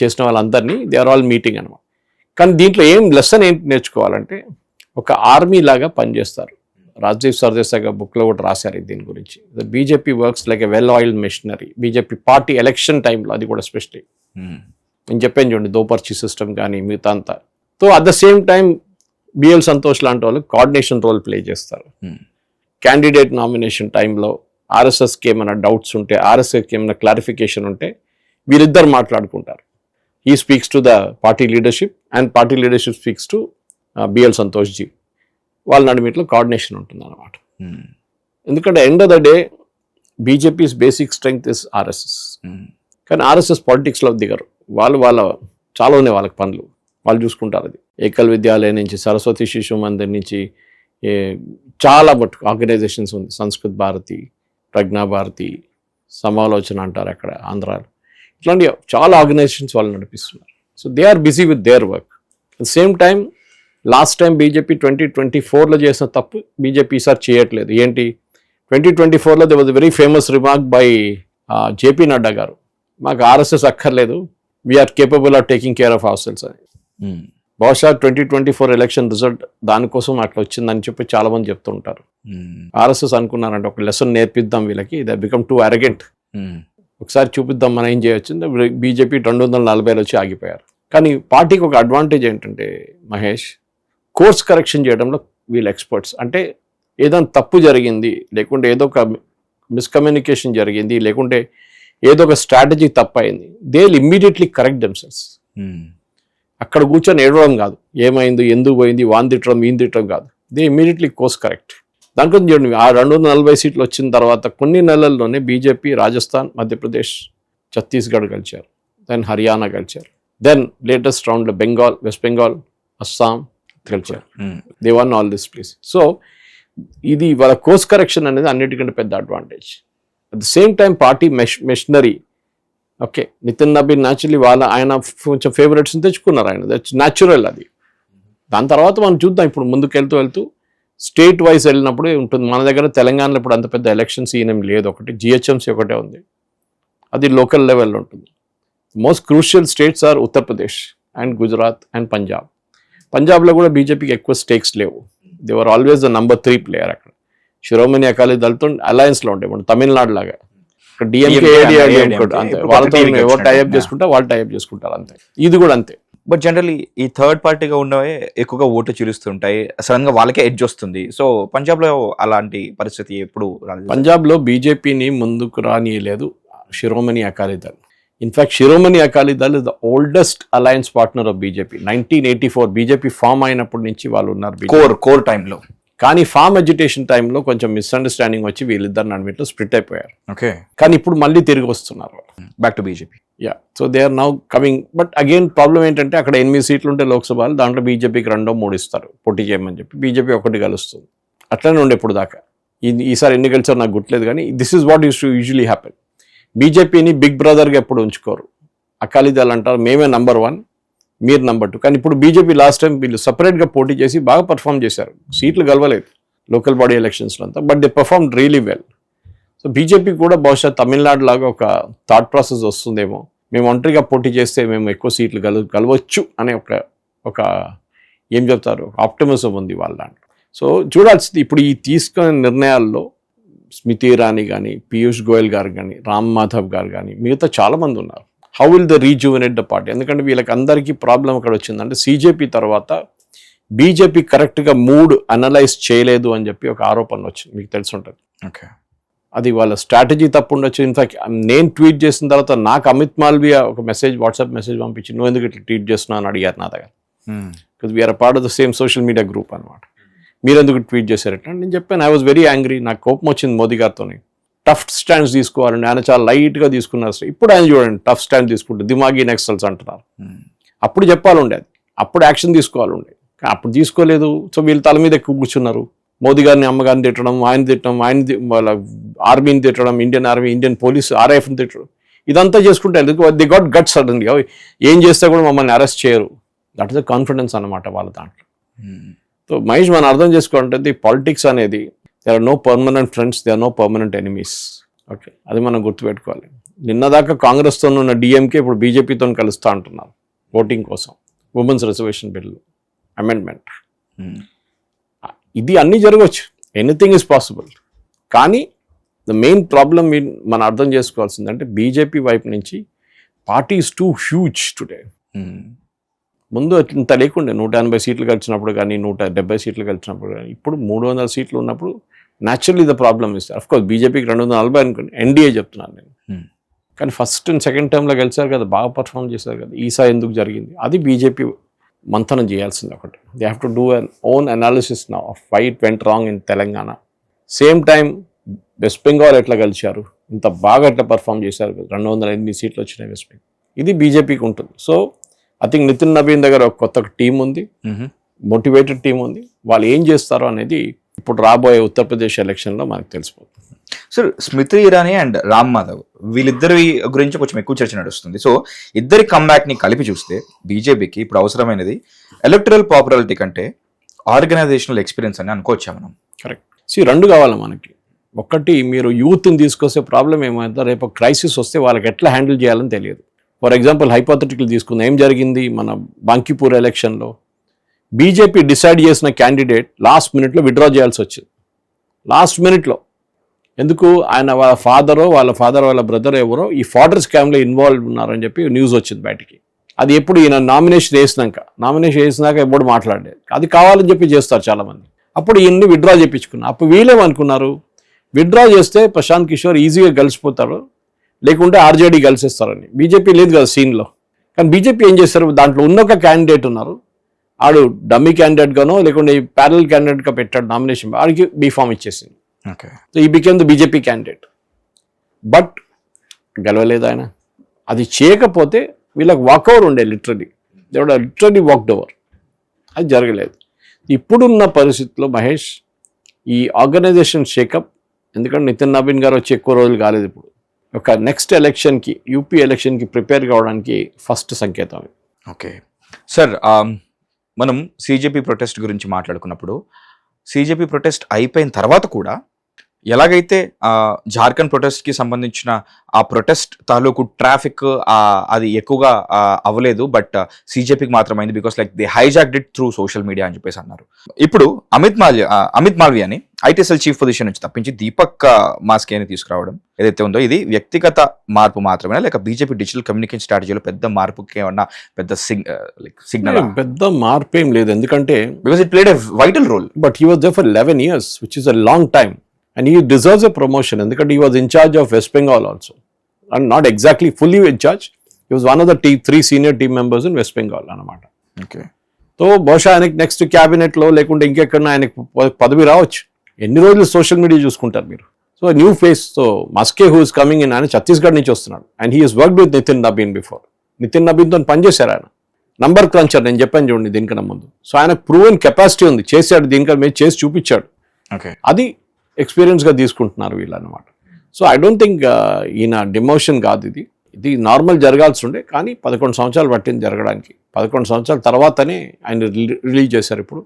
చేసిన వాళ్ళందరినీ దే ఆర్ ఆల్ మీటింగ్ అనమాట. కానీ దీంట్లో ఏం లెసన్ ఏంటి నేర్చుకోవాలంటే, ఒక ఆర్మీ లాగా పనిచేస్తారు. రాజీవ్ సర్దేశాయ్ గారు బుక్లో కూడా రాశారు దీని గురించి. The BJP works like a well oiled machinery. BJP party election టైంలో అది కూడా స్పెషల్లీ నేను చెప్పాను చూడండి, దోపర్చి సిస్టమ్ కానీ మిగతా అంతా. So at the same time BL Santosh లాంటి వాళ్ళు కోఆర్డినేషన్ రోల్ ప్లే చేస్తారు. క్యాండిడేట్ నామినేషన్ టైంలో ఆర్ఎస్ఎస్కి ఏమైనా డౌట్స్ ఉంటే, ఆర్ఎస్ఎస్కి ఏమైనా క్లారిఫికేషన్ ఉంటే వీరిద్దరు మాట్లాడుకుంటారు. He speaks to the party leadership and party leadership speaks to BL Santosh ji. వాళ్ళ నడిమిట్లో కోఆర్డినేషన్ ఉంటుంది అన్నమాట. ఎందుకంటే end of the day BJP's basic strength is RSS. కానీ ఆర్ఎస్ఎస్ పాలిటిక్స్లో దిగరు. వాళ్ళ చాలా ఉన్నాయి వాళ్ళకి పనులు, వాళ్ళు చూసుకుంటారు. అది ఏకల్ విద్యాలయం నుంచి, సరస్వతి శిశు మందిర్ నుంచి చాలా మటుకు ఆర్గనైజేషన్స్ ఉంది. సంస్కృత్ భారతి, ప్రజ్ఞా భారతి, సమాలోచన అంటారు అక్కడ ఆంధ్రాలో. ఇట్లాంటి చాలా ఆర్గనైజేషన్స్ వాళ్ళు నడిపిస్తున్నారు. So they are busy with their work. At the same time last time BJP 2024లో చేసిన తప్పు బీజేపీ ఈసారి చేయట్లేదు. ఏంటి, 2024లో they was very famous remark by JP Nadda గారు, మాకు ఆర్ఎస్ఎస్ అక్కర్లేదు, we are capable of taking care of ourselves అని. బహుశా 2024 ఎలక్షన్ రిజల్ట్ దానికోసం అట్లా వచ్చిందని చెప్పి చాలా మంది చెప్తూ ఉంటారు. ఆర్ఎస్ఎస్ అనుకున్నారంటే ఒక లెసన్ నేర్పిద్దాం వీళ్ళకి, దే బికమ్ టూ అరగెంట్, ఒకసారి చూపిద్దాం మనం ఏం చేయొచ్చు. బీజేపీ 240 వచ్చి ఆగిపోయారు. కానీ పార్టీకి ఒక అడ్వాంటేజ్ ఏంటంటే మహేష్, కోర్స్ కరెక్షన్ చేయడంలో వీళ్ళు ఎక్స్పర్ట్స్. అంటే ఏదైనా తప్పు జరిగింది, లేకుంటే ఏదో ఒక మిస్కమ్యూనికేషన్ జరిగింది, లేకుంటే ఏదో ఒక స్ట్రాటజీ తప్పయింది, they will immediately correct themselves. అక్కడ కూర్చొని ఏడవడం కాదు, ఏమైంది, ఎందుకు పోయింది, వాన్ తిట్టడం, ఈయన తిట్టడం కాదు, దే ఇమ్మీడియట్లీ కోర్స్ కరెక్ట్. దానికోసం చూడండి, ఆ 240 సీట్లు వచ్చిన తర్వాత కొన్ని నెలల్లోనే బీజేపీ రాజస్థాన్, మధ్యప్రదేశ్, ఛత్తీస్గఢ్ గెలిచారు, దెన్ హర్యానా గెలిచారు, దెన్ లేటెస్ట్ రౌండ్లో బెంగాల్, వెస్ట్ బెంగాల్, అస్సాం గెలిచారు. They won all this place. So ఇది వాళ్ళ కోర్స్ కరెక్షన్ అనేది అన్నిటికంటే పెద్ద advantage. At the same time party machinery. Okay, Nitin Nabin naturally ఆయన కొంచెం ఫేవరెట్స్ని తెచ్చుకున్నారు, ఆయన దట్స్ న్యాచురల్ అది. దాని తర్వాత మనం చూద్దాం, ఇప్పుడు ముందుకు వెళ్తూ స్టేట్ వైజ్ వెళ్ళినప్పుడు ఉంటుంది. మన దగ్గర తెలంగాణలో ఇప్పుడు అంత పెద్ద ఎలక్షన్స్ ఈయనేం లేదు, ఒకటి జిహెచ్ఎంసీ ఒకటే ఉంది, అది లోకల్ లెవెల్లో ఉంటుంది. Most crucial states are Uttar Pradesh and Gujarat and Punjab. పంజాబ్లో కూడా బీజేపీకి ఎక్కువ స్టేక్స్ లేవు, they were always the number 3 player. అక్కడ శిరోమణి అకాలీ దళతో అలయన్స్లో ఉంటాయి, ఇప్పుడు తమిళనాడు లాగా. డిఎంకే అంతే, వాళ్ళతో ఎవరు టైఅప్ చేసుకుంటే వాళ్ళు టైఅప్ చేసుకుంటారు అంతే. ఇది కూడా అంతే. బట్ జనరల్లీ ఈ థర్డ్ పార్టీగా ఉన్నవే ఎక్కువగా ఓటు చిలుస్తుంటాయి, సడన్ గా వాళ్ళకే ఎడ్జ్ వస్తుంది. సో పంజాబ్ లో అలాంటి పరిస్థితి ఎప్పుడు రాలేదు. పంజాబ్లో బీజేపీని ముందుకు రానియలేదు Shiromani Akali Dal. In fact Shiromani Akali Dal is the oldest alliance partner of BJP. 1984 BJP form అయినప్పటి నుంచి వాళ్ళు ఉన్నారు కోర్ టైంలో. కానీ ఫామ్ ఎడ్యుటేషన్ టైంలో కొంచెం మిస్అండర్స్టాండింగ్ వచ్చి వీళ్ళిద్దరు నడిమిట్లో స్ప్లిట్ అయిపోయారు. ఓకే, కానీ ఇప్పుడు మళ్ళీ తిరిగి వస్తున్నారు. Back to BJP. Ya, so they are now coming. But again problem ఏంటంటే అక్కడ 8 సీట్లు ఉంటే లోక్సభలో, దాంట్లో బీజేపీకి 2-3 ఇస్తారు పోటీ చేయమని చెప్పి. బీజేపీ ఒకటి కలుస్తుంది. అట్లనే ఉండే ఇప్పుడు దాకా. ఈసారి ఎన్ని గెలిచారు నాకు గుర్తులేదు, కానీ this is what usually happen. బీజేపీని బిగ్ బ్రదర్గా ఎప్పుడు ఉంచుకోరు. అకాలీదళ్ అంటారు మేమే నెంబర్ 1, మీరు నెంబర్ 2. కానీ ఇప్పుడు బీజేపీ లాస్ట్ టైం వీళ్ళు సపరేట్గా పోటీ చేసి బాగా పర్ఫామ్ చేశారు. సీట్లు గెలవలేదు లోకల్ బాడీ ఎలక్షన్స్లో అంతా, but they perform really well. So BJP కూడా బహుశా తమిళనాడు లాగా ఒక థాట్ ప్రాసెస్ వస్తుందేమో, మేము ఒంటరిగా పోటీ చేస్తే మేము ఎక్కువ సీట్లు గెలవచ్చు అనే ఒక ఏం చెప్తారు ఆప్టిమిజం ఉంది వాళ్ళ దాంట్లో. సో చూడాల్సింది ఇప్పుడు ఈ తీసుకునే నిర్ణయాల్లో స్మృతి ఇరానీ కానీ, పీయూష్ గోయల్ గారు కానీ, రామ్ మాధవ్ గారు కానీ, మిగతా చాలామంది ఉన్నారు. How will the rejuvenate the party? ఎందుకంటే వీళ్ళకి అందరికీ ప్రాబ్లం అక్కడ వచ్చిందంటే సీజేపీ తర్వాత బీజేపీ కరెక్ట్గా మూడ్ అనలైజ్ చేయలేదు అని చెప్పి ఒక ఆరోపణ వచ్చింది, మీకు తెలిసి ఉంటుంది. ఓకే, అది వాళ్ళ స్ట్రాటజీ తప్పు ఉండొచ్చు. ఇన్ఫాక్ట్ నేను ట్వీట్ చేసిన తర్వాత నాకు అమిత్ మాల్వియా ఒక వాట్సాప్ మెసేజ్ పంపించి, నువ్వు ఎందుకు ఇట్లా ట్వీట్ చేస్తున్నావు అని అడిగారు నా దగ్గర. Because we're part of the same social media group అనమాట. మీరు ఎందుకు ట్వీట్ చేశారట నేను చెప్పాను, ఐ వాజ్ వెరీ యాంగ్రీ. నాకు కోపం వచ్చింది మోదీ గారితో. టఫ్ స్టాండ్స్ తీసుకోవాలండి, ఆయన చాలా లైట్గా తీసుకున్నారు. ఇప్పుడు ఆయన చూడండి టఫ్ స్టాండ్ తీసుకుంటే దిమాగి నెక్సల్స్ అంటున్నారు. అప్పుడు చెప్పాలండే, అది అప్పుడు యాక్షన్ తీసుకోవాలండే, అప్పుడు తీసుకోలేదు. సో వీళ్ళు తల మీద ఎక్కువ కూర్చున్నారు. మోదీ గారిని అమ్మగారిని తిట్టడం, ఆయన వాళ్ళ ఆర్మీని తిట్టడం, ఇండియన్ ఆర్మీ, ఇండియన్ పోలీస్, ఆర్ఐఎఫ్ని తిట్టడం, ఇదంతా చేసుకుంటే ది గాట్ గట్ సడన్గా ఏం చేస్తే కూడా మమ్మల్ని అరెస్ట్ చేయరు. దట్ ఇస్ ద కాన్ఫిడెన్స్ అన్నమాట వాళ్ళ దాంట్లో. సో మహేష్ మనం అర్థం చేసుకోవాలంటే ది పాలిటిక్స్ అనేది there are no permanent friends, they are no permanent enemies. Okay, అది మనం గుర్తుపెట్టుకోవాలి. నిన్నదాకా కాంగ్రెస్తో ఉన్న డిఎంకే ఇప్పుడు బీజేపీతో కలుస్తూ అంటున్నారు ఓటింగ్ కోసం, ఉమెన్స్ రిజర్వేషన్ బిల్లు అమెండ్మెంట్. ఇది అన్నీ జరగవచ్చు, ఎనీథింగ్ ఈజ్ పాసిబుల్. కానీ ద మెయిన్ ప్రాబ్లమ్ మనం అర్థం చేసుకోవాల్సిందంటే బీజేపీ వైపు నుంచి party is two huge today. ముందు ఇంత లేకుండే 180 సీట్లు గెలిచినప్పుడు కానీ, 170 సీట్లు గెలిచినప్పుడు కానీ, ఇప్పుడు 300 సీట్లు ఉన్నప్పుడు naturally the problem is of course బీజేపీకి 240 అనుకోండి, ఎన్డీఏ చెప్తున్నాను నేను. కానీ ఫస్ట్ అండ్ సెకండ్ టైంలో గెలిచారు కదా, బాగా పర్ఫామ్ చేశారు కదా. ఈసారి ఎందుకు జరిగింది అది బీజేపీ మంతనం చేయాల్సింది ఒకటి. They have to do an own analysis now of why it went wrong in Telangana. Same time West Bengal ఎట్లా గెలిచారు, ఇంత బాగా ఎట్లా పర్ఫామ్ చేశారు, 208 సీట్లు వచ్చినాయి వెస్ట్ బెంగాల్. ఇది బీజేపీకి ఉంటుంది. So I think Nitin Naveen దగ్గర ఒక కొత్త టీం ఉంది, మోటివేటెడ్ టీం ఉంది. వాళ్ళు ఏం చేస్తారో అనేది ఇప్పుడు రాబోయే ఉత్తరప్రదేశ్ ఎలక్షన్లో మనకు తెలిసిపోతుంది. Sir, Smriti Irani and Ram Madhav వీళ్ళిద్దరి గురించి కొంచెం ఎక్కువ చర్చ నడుస్తుంది. సో ఇద్దరి కమ్బ్యాక్ ని కలిపి చూస్తే బీజేపీకి ఇప్పుడు అవసరమైనది ఎలక్టరల్ పాపులారిటీ కంటే ఆర్గనైజేషనల్ ఎక్స్పీరియన్స్ అని అనుకోవచ్చా మనం? కరెక్ట్. రెండు కావాలి మనకి. ఒకటి, మీరు యూత్ని తీసుకొస్తే ప్రాబ్లం ఏమైందో, రేపు క్రైసిస్ వస్తే వాళ్ళకి ఎట్లా హ్యాండిల్ చేయాలని తెలియదు. ఫర్ ఎగ్జాంపుల్ హైపోథెటికల్ తీసుకుందాం, ఏం జరిగింది మన బాంకీపూర్ ఎలక్షన్లో? బీజేపీ డిసైడ్ చేసిన క్యాండిడేట్ లాస్ట్ మినిట్లో విత్డ్రా చేయాల్సి వచ్చింది. లాస్ట్ మినిట్లో ఎందుకు? ఆయన వాళ్ళ ఫాదర్ వాళ్ళ బ్రదర్ ఎవరో ఈ ఫాడర్ స్కామ్లో ఇన్వాల్వ్ ఉన్నారని చెప్పి న్యూస్ వచ్చింది బయటికి. అది ఎప్పుడు ఈయన నామినేషన్ వేసినాక ఎప్పుడు మాట్లాడలేదు. అది కావాలని చెప్పి చేస్తారు చాలామంది. అప్పుడు ఈయన్ని విత్డ్రా చేయించుకున్నారు. అప్పుడు వీళ్ళేమనుకున్నారు, విత్డ్రా చేస్తే ప్రశాంత్ కిషోర్ ఈజీగా గెలిచిపోతారు, లేకుంటే ఆర్జేడీ గెలిచేస్తారని. బీజేపీ లేదు కదా సీన్లో. కానీ బీజేపీ ఏం చేస్తారు, దాంట్లో ఉన్న ఒక క్యాండిడేట్ ఉన్నారు, ఆడు డమ్మీ క్యాండిడేట్గానో లేకుంటే ప్యారల్ క్యాండిడేట్గా పెట్టాడు నామినేషన్, ఆడికి బీఫామ్ ఇచ్చేసింది. So he became the BJP candidate. But గెలవలేదు ఆయన. అది చేయకపోతే వీళ్ళకి వాకఓవర్ ఉండే, లిటరలీ వాక్డ్ ఓవర్. అది జరగలేదు. ఇప్పుడున్న పరిస్థితుల్లో మహేష్ ఈ ఆర్గనైజేషన్ షేకప్, ఎందుకంటే నితిన్ నవీన్ గారు వచ్చి ఎక్కువ రోజులు కాలేదు. ఇప్పుడు ఒక నెక్స్ట్ ఎలక్షన్కి, యూపీ ఎలక్షన్కి ప్రిపేర్ కావడానికి ఫస్ట్ సంకేతం. ఓకే సార్, మనం సీజేపీ ప్రొటెస్ట్ గురించి మాట్లాడుకున్నప్పుడు, సీజేపీ ప్రొటెస్ట్ అయిపోయిన తర్వాత కూడా ఎలాగైతే జార్ఖండ్ ప్రొటెస్ట్ కి సంబంధించిన ఆ ప్రొటెస్ట్ తాలూకు ట్రాఫిక్ అది ఎక్కువగా అవ్వలేదు, బట్ సీజేపీకి మాత్రం అయింది because like they hijacked it through social media అని చెప్పేసి అన్నారు. ఇప్పుడు అమిత్ మాల్వియాని ఐటీఎస్ఎల్ చీఫ్ పొజిషన్ నుంచి తప్పించి దీపక్ మాస్కేని తీసుకురావడం ఏదైతే ఉందో ఇది వ్యక్తిగత మార్పు మాత్రమే లేక బీజేపీ డిజిటల్ కమ్యూనికేషన్ స్ట్రాటజీలో పెద్ద మార్పుకి ఏమన్నా పెద్ద సిగ్నల్? పెద్ద మార్పు ఏం లేదు, ఎందుకంటే because it played a vital role. But he was there for 11 years, which is a long time. And he deserves a promotion ఎందుకంటే he was in charge of West Bengal also. And not exactly fully in charge. He was one of the 3 senior team members in West Bengal అన్నమాట. ఓకే. సో బహుశా ఆయనకి నెక్స్ట్ క్యాబినెట్లో లేకుంటే ఇంకెక్కడన్నా ఆయనకు పదవి రావచ్చు. ఎన్ని రోజులు సోషల్ మీడియా చూసుకుంటారు మీరు? So new face. సో మస్కే హూ ఇస్ కమింగ్ ఇన్, ఆయన ఛత్తీస్గఢ్ నుంచి వస్తున్నాడు. And he is worked with Nitin Nabin before. Nitin నబీన్తో పనిచేశారు ఆయన. నంబర్ క్రంచర్ నేను చెప్పాను చూడండి దీనికన్నా ముందు. సో ఆయనకు ప్రూవెన్ కెపాసిటీ ఉంది, చేశాడు, దీనికన్నా మీద చేసి చూపించాడు. ఓకే. అది ఎక్స్పీరియన్స్గా తీసుకుంటున్నారు వీళ్ళు అనమాట. సో ఐ డోంట్ థింక్ ఈయన డిమోషన్ కాదు ఇది. ఇది నార్మల్ జరగాల్సి ఉండే, కానీ 11 సంవత్సరాలు పట్టింది జరగడానికి. 11 సంవత్సరాల తర్వాతనే ఆయన రిలీజ్ చేశారు. ఇప్పుడు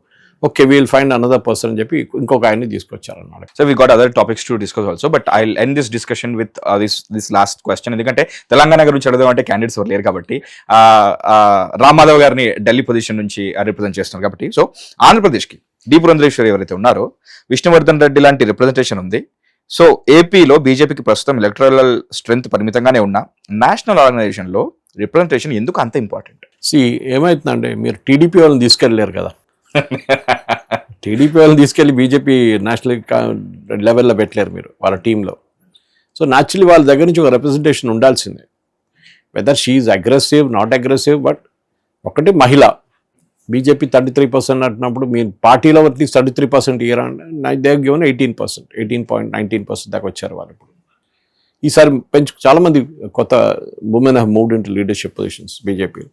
okay wheel find another person అని చెప్పి ఇంకొక ఆయన్ని తీసుకొచ్చారు అన్నమాట. So we got other topics to discuss also, but I end this discussion with this last question. ఎందుకంటే తెలంగాణ గురించి అడగడం అంటే క్యాండిడేట్స్ ఎవరు లేరు కాబట్టి, రామ్ మాధవ్ గారిని ఢిల్లీ పొజిషన్ నుంచి రిప్రజెంట్ చేస్తున్నారు కాబట్టి. సో ఆంధ్రప్రదేశ్కి డి పురంధరేశ్వరి ఎవరైతే ఉన్నారో, విష్ణువర్ధన్ రెడ్డి లాంటి రిప్రజెంటేషన్ ఉంది. సో ఏపీలో బీజేపీకి ప్రస్తుతం ఎలక్టరల్ స్ట్రెంత్ పరిమితంగానే ఉన్న నేషనల్ ఆర్గనైజేషన్లో రిప్రజెంటేషన్ ఎందుకు అంత ఇంపార్టెంట్? ఏమవుతుందంటే మీరు టీడీపీ వాళ్ళని తీసుకెళ్ళలేరు కదా. టీడీపీ వాళ్ళని తీసుకెళ్ళి బీజేపీ నేషనల్ లెవెల్లో పెట్టలేరు మీరు వాళ్ళ టీంలో. సో న్యాచురలీ వాళ్ళ దగ్గర నుంచి ఒక రిప్రజెంటేషన్ ఉండాల్సిందే. Whether she is aggressive not aggressive, but ఒకటి మహిళ. బీజేపీ 33% అంటున్నప్పుడు మీ పార్టీలో అట్లీస్ట్ 33% ఇయర్ దే గివెన్ 18%, 18.19% దాకా వచ్చారు వాళ్ళు. ఇప్పుడు ఈసారి చాలామంది కొత్త women have moved into leadership positions BJP.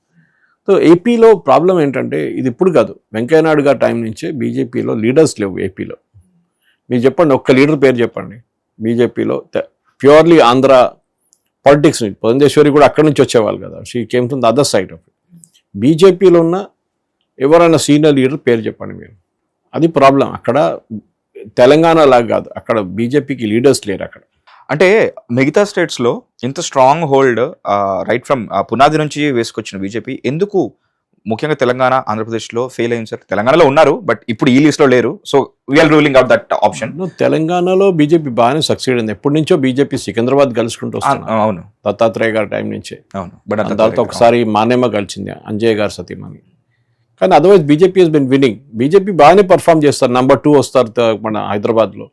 So ఏపీలో ప్రాబ్లం ఏంటంటే ఇది ఇప్పుడు కాదు, వెంకయ్యనాయుడు గారి టైం నుంచే బీజేపీలో లీడర్స్ లేవు ఏపీలో. మీరు చెప్పండి, ఒక్క లీడర్ పేరు చెప్పండి బీజేపీలో. ప్యూర్లీ ఆంధ్ర పాలిటిక్స్ నుంచి పురంధేశ్వరి కూడా అక్కడి నుంచి వచ్చేవాళ్ళు కదా. She came from the other side of it. బీజేపీలో ఉన్న ఎవరైనా సీనియర్ లీడర్ పేరు చెప్పండి మీరు. అది ప్రాబ్లం. అక్కడ తెలంగాణ లాగా కాదు, అక్కడ బీజేపీకి లీడర్స్ లేరు అక్కడ. అంటే మిగతా స్టేట్స్లో ఇంత స్ట్రాంగ్ హోల్డ్ రైట్ ఫ్రమ్ పునాది నుంచి వేసుకొచ్చిన బీజేపీ ఎందుకు ముఖ్యంగా తెలంగాణ ఆంధ్రప్రదేశ్లో ఫెయిల్ అయింది సార్? తెలంగాణలో ఉన్నారు బట్ ఇప్పుడు ఈ లిస్ట్లో లేరు. So we're ruling out that option. తెలంగాణలో బీజేపీ బాగానే సక్సీడ్ అయింది. ఎప్పటి నుంచో బీజేపీ సికింద్రాబాద్ కలుసుకుంటూ వస్తుంది. అవును, దత్తాత్రేయ గారి టైం నుంచే. అవును, బట్ తర్వాత ఒకసారి మానేమ కలిసింది, అంజయ్ గారు సతీమణి. కానీ otherwise BJP has been winning. BJP బాగానే పర్ఫామ్ చేస్తారు. నెంబర్ 2 వస్తారు మన హైదరాబాద్లో.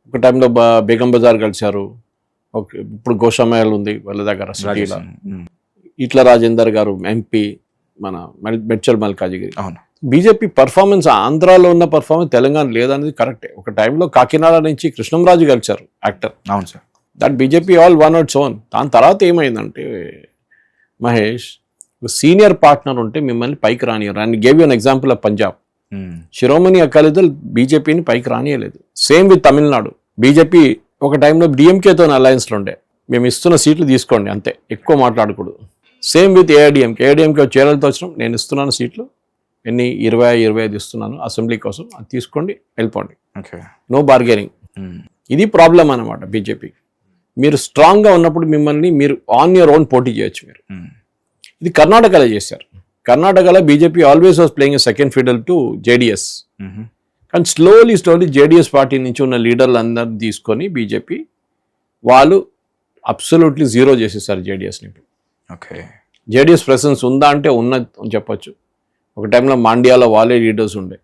ఒక టైంలో బేగం బజార్ కలిశారు. ఓకే, ఇప్పుడు గోషామహల్ ఉంది వాళ్ళ దగ్గర సిటీలో. ఈట్ల రాజేందర్ గారు ఎంపీ, మన మెడ్చల్ మల్కాజిగిరి. అవును, బీజేపీ పర్ఫార్మెన్స్ ఆంధ్రాలో ఉన్న పర్ఫార్మెన్స్ తెలంగాణ లేదనేది కరెక్టే. ఒక టైంలో కాకినాడ నుంచి కృష్ణంరాజు కలిశారు యాక్టర్. అవును sir. That BJP all won out own. దాని తర్వాత ఏమైందంటే మహేష్, సీనియర్ పార్ట్నర్ ఉంటే మిమ్మల్ని పైకి రానియరు. And gave you an example of Punjab. Shiromani Akali Dal బీజేపీని పైకి రానియలేదు. Same with Tamil Nadu. బీజేపీ ఒక టైంలో డిఎంకేతో అలయన్స్లో ఉండే, మేము ఇస్తున్న సీట్లు తీసుకోండి అంతే, ఎక్కువ మాట్లాడకూడదు. సేమ్ విత్ ఏఐడిఎంకే చీరలతో వచ్చినాం, నేను ఇస్తున్నాను సీట్లు, ఎన్ని 25 ఇస్తున్నాను అసెంబ్లీ కోసం, అది తీసుకోండి వెళ్ళిపోండి. No bargaining. ఇది ప్రాబ్లం అన్నమాట బీజేపీ. మీరు స్ట్రాంగ్గా ఉన్నప్పుడు మిమ్మల్ని మీరు ఆన్ యువర్ ఓన్ పోటీ చేయొచ్చు మీరు. ఇది కర్ణాటకలో చేశారు. కర్ణాటకలో BJP always was playing a second ఫిడల్ to JDS. కానీ స్లోలీ జేడిఎస్ పార్టీ నుంచి ఉన్న లీడర్లు అందరూ తీసుకొని బీజేపీ వాళ్ళు అబ్సల్యూట్లీ జీరో చేసేసారు జేడిఎస్ని. ఓకే, జేడిఎస్ ప్రెసెన్స్ ఉందా అంటే ఉన్నది చెప్పొచ్చు. ఒక టైంలో మాండ్యాలో వాళ్ళే లీడర్స్ ఉండే,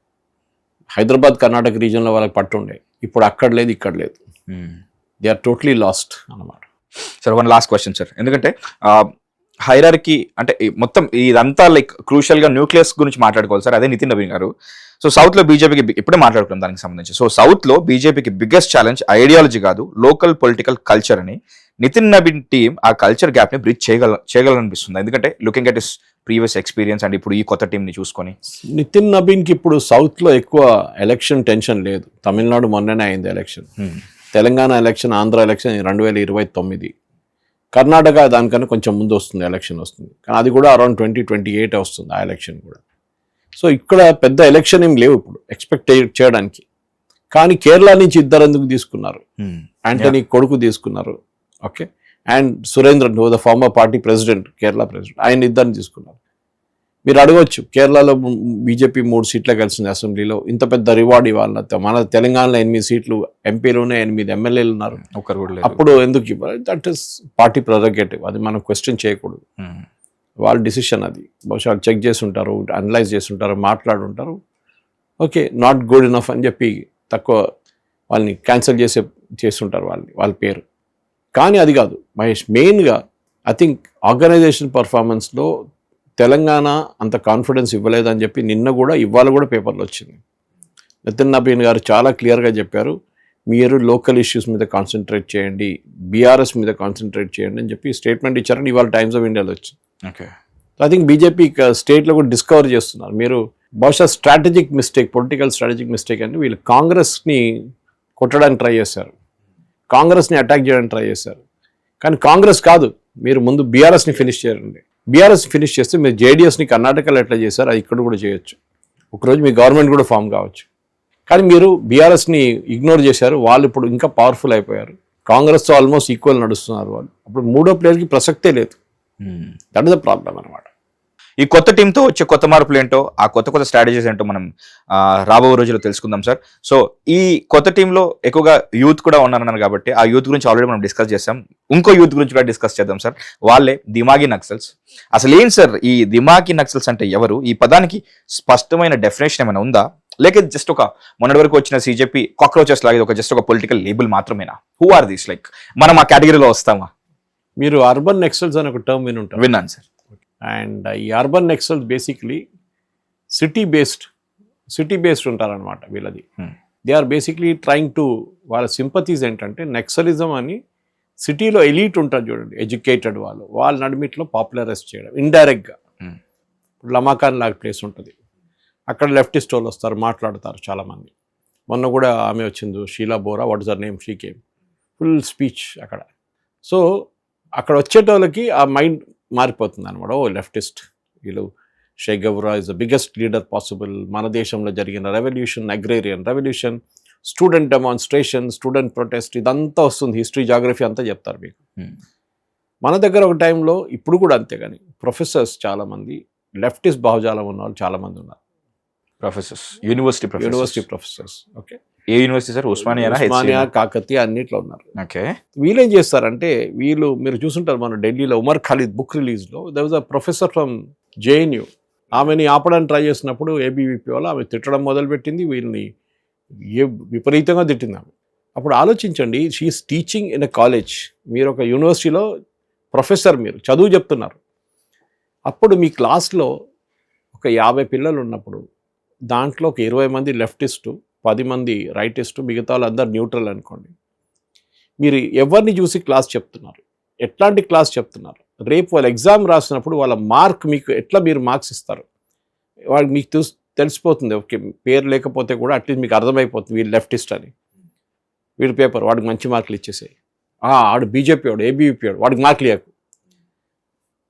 హైదరాబాద్ కర్ణాటక రీజన్లో వాళ్ళకి పట్టు ఉండే. ఇప్పుడు అక్కడ లేదు, ఇక్కడ లేదు. దే ఆర్ టోటలీ లాస్ట్ అన్నమాట. Sir one last question sir, ఎందుకంటే హైరార్కీ అంటే మొత్తం ఇదంతా లైక్ క్రూషియల్గా న్యూక్లియస్ గురించి మాట్లాడుకోవాలి సార్. అదే నితిన్ నవీన్ గారు. సో సౌత్లో బీజేపీకి ఇప్పుడే మాట్లాడుకున్నాం దానికి సంబంధించి. సో సౌత్లో బీజేపీకి బిగ్గెస్ట్ ఛాలెంజ్ ఐడియాలజీ కాదు, లోకల్ పొలిటికల్ కల్చర్ అని నితిన్ నవీన్ టీం ఆ కల్చర్ గ్యాప్ని బ్రిడ్జ్ చేయగలనిపిస్తుంది. ఎందుకంటే looking at his previous experience and ఇప్పుడు ఈ కొత్త టీంని చూసుకొని. నితిన్ నవీన్కి ఇప్పుడు సౌత్లో ఎక్కువ ఎలక్షన్ టెన్షన్ లేదు. తమిళనాడు మొన్ననే అయింది election, Telangana election, Andhra election 2029, Karnataka దానికన్నా కొంచెం ముందు వస్తుంది ఎలక్షన్ వస్తుంది, కానీ అది కూడా అరౌండ్ 2028 వస్తుంది ఆ ఎలక్షన్ కూడా. సో ఇక్కడ పెద్ద ఎలక్షన్ ఏం లేవు ఇప్పుడు ఎక్స్పెక్ట్ చేయడానికి. కానీ కేరళ నుంచి ఇద్దరు ఎందుకు తీసుకున్నారు? యాంటనీ కొడుకు తీసుకున్నారు, okay, and Surendran the former party president, Kerala president, ఆయన ఇద్దరిని తీసుకున్నారు. మీరు అడగవచ్చు, కేరళలో బీజేపీ 3 సీట్లే కలిసింది అసెంబ్లీలో, ఇంత పెద్ద రివార్డ్ ఇవ్వాలి, మన తెలంగాణలో 8 సీట్లు ఎంపీలునే 8 ఎమ్మెల్యేలు ఉన్నారు, అప్పుడు ఎందుకు ఇవ్వాలి? దట్ ఈస్ పార్టీ ప్రెరగేటివ్, అది మనం క్వశ్చన్ చేయకూడదు. వాళ్ళ డిసిషన్ అది. బహుశా చెక్ చేసి ఉంటారు, అనలైజ్ చేసి ఉంటారు, మాట్లాడుంటారు, ఓకే నాట్ గుడ్ ఇనఫ్ అని చెప్పి తక్కువ వాళ్ళని క్యాన్సిల్ చేస్తుంటారు వాళ్ళ పేరు. కానీ అది కాదు మహేష్, మెయిన్గా ఐ థింక్ ఆర్గనైజేషన్ పర్ఫార్మెన్స్లో తెలంగాణ అంత కాన్ఫిడెన్స్ ఇవ్వలేదని చెప్పి నిన్న కూడా ఇవాళ కూడా పేపర్లో వచ్చింది. నితిన్ నబీన్ గారు చాలా క్లియర్గా చెప్పారు, మీరు లోకల్ ఇష్యూస్ మీద కాన్సన్ట్రేట్ చేయండి, బీఆర్ఎస్ మీద కాన్సన్ట్రేట్ చేయండి అని చెప్పి స్టేట్మెంట్ ఇచ్చారని ఇవాళ టైమ్స్ ఆఫ్ ఇండియాలో వచ్చింది. ఓకే, ఐ థింక్ బీజేపీ స్టేట్లో కూడా డిస్కవర్ చేస్తున్నారు. మీరు బహుశా strategic mistake, political strategic mistake అంటే వీళ్ళు కాంగ్రెస్ని కొట్టడానికి ట్రై చేశారు, కాంగ్రెస్ని అటాక్ చేయడానికి ట్రై చేశారు. కానీ కాంగ్రెస్ కాదు, మీరు ముందు బీఆర్ఎస్ని ఫినిష్ చేయండి. బీఆర్ఎస్ ఫినిష్ చేస్తే మీరు జేడీఎస్ని కర్ణాటకలో ఎట్లా చేశారు అది ఇక్కడ కూడా చేయొచ్చు, ఒకరోజు మీ గవర్నమెంట్ కూడా ఫామ్ కావచ్చు. కానీ మీరు బీఆర్ఎస్ని ఇగ్నోర్ చేశారు, వాళ్ళు ఇప్పుడు ఇంకా పవర్ఫుల్ అయిపోయారు, కాంగ్రెస్తో ఆల్మోస్ట్ ఈక్వల్ నడుస్తున్నారు వాళ్ళు. అప్పుడు మూడో ప్లేయర్కి ప్రసక్తే లేదు. దట్ ఇస్ ద ప్రాబ్లం అనమాట. ఈ కొత్త టీంతో వచ్చే కొత్త మార్పులు ఏంటో, ఆ కొత్త స్ట్రాటజీస్ ఏంటో మనం రాబో రోజుల్లో తెలుసుకుందాం సార్. సో ఈ కొత్త టీంలో ఎక్కువగా యూత్ కూడా ఉన్నారన్నారు కాబట్టి ఆ యూత్ గురించి ఆల్రెడీ మనం డిస్కస్ చేస్తాం. ఇంకో యూత్ గురించి కూడా డిస్కస్ చేద్దాం సార్. వాళ్ళే దిమాగి నక్సల్స్. అసలు ఏంటి సార్ ఈ దిమాగి నక్సల్స్ అంటే ఎవరు? ఈ పదానికి స్పష్టమైన డెఫినేషన్ ఏమైనా ఉందా, లేక జస్ట్ ఒక మొన్నటి వరకు వచ్చిన సీజేపీ కాక్రోచెస్ లాగా ఒక జస్ట్ ఒక పొలిటికల్ లేబుల్ మాత్రమేనా? Who are these? లైక్ మనం ఆ కేటగిరీలో వస్తామా? మీరు అర్బన్ నక్సల్స్ అని ఒక టర్మ్ వినుంటారు. విన్నాను సార్. అండ్ ఈ urban naxals basically city based ఉంటారనమాట వీళ్ళది. They are basically trying to, వాళ్ళ సింపతీస్ ఏంటంటే నక్సలిజం అని సిటీలో ఎలీట్ ఉంటారు చూడండి, ఎడ్యుకేటెడ్ వాళ్ళ నడిమిట్లో పాపులరైజ్ చేయడం ఇండైరెక్ట్గా. లమాకాన్ లాగా ప్లేస్ ఉంటుంది, అక్కడ లెఫ్టిస్ట్ వాళ్ళు వస్తారు, మాట్లాడతారు చాలామంది. మొన్న కూడా ఆమె వచ్చింది, Sheela Bora, what is her name, she came, full speech అక్కడ. సో అక్కడ వచ్చేటోళ్ళకి ఆ మైండ్ మారిపోతుంది అనమాట, ఓ లెఫ్టిస్ట్ వీళ్ళు, Che Guevara is the biggest leader possible, మన దేశంలో జరిగిన revolution, agrarian revolution, student demonstration, student protest, ఇదంతా వస్తుంది, హిస్టరీ జాగ్రఫీ అంతా చెప్తారు మీకు. మన దగ్గర ఒక టైంలో, ఇప్పుడు కూడా అంతే, కానీ ప్రొఫెసర్స్ చాలామంది లెఫ్టిస్ట్ భావజాలం ఉన్న వాళ్ళు చాలామంది ఉన్నారు. Professors, university professors. ఓకే, ఏ యూనివర్సిటీ సార్? ఉస్మానియా, కాకతీయ, అన్నిట్లో ఉన్నారు. ఓకే, వీళ్ళు ఏం చేస్తారంటే, మీరు చూసుంటారు మన ఢిల్లీలో ఉమర్ ఖాలిద్ బుక్ రిలీజ్లో there was a professor from JNU. ఆమెని ఆపడానికి ట్రై చేసినప్పుడు ఏబీవీపీ వాళ్ళు ఆమె తిట్టడం మొదలుపెట్టింది, వీళ్ళని విపరీతంగా తిట్టింది ఆమె. అప్పుడు ఆలోచించండి, she's teaching in a college, మీరు ఒక యూనివర్సిటీలో ప్రొఫెసర్, మీరు చదువు చెప్తున్నారు. అప్పుడు మీ క్లాస్లో ఒక 50 పిల్లలు ఉన్నప్పుడు దాంట్లో ఒక 20 మంది లెఫ్టిస్టు, 10 మంది రైటిస్టు, మిగతా వాళ్ళందరూ న్యూట్రల్ అనుకోండి. మీరు ఎవరిని చూసి క్లాస్ చెప్తున్నారు, ఎట్లాంటి క్లాస్ చెప్తున్నారు? రేపు వాళ్ళ ఎగ్జామ్ రాసినప్పుడు వాళ్ళ మార్క్ మీకు ఎట్లా మీరు మార్క్స్ ఇస్తారు? వాళ్ళకి మీకు తెలిసిపోతుంది, ఓకే పేరు లేకపోతే కూడా అట్లీస్ట్ మీకు అర్థమైపోతుంది వీళ్ళు లెఫ్టిస్ట్ అని. వీడి పేపర్ వాడికి మంచి మార్కులు ఇచ్చేసాయి, ఆడు బీజేపీ వాడు, ఏబీవీపీ వాడు, వాడికి మార్కులు ఇవ్వకు.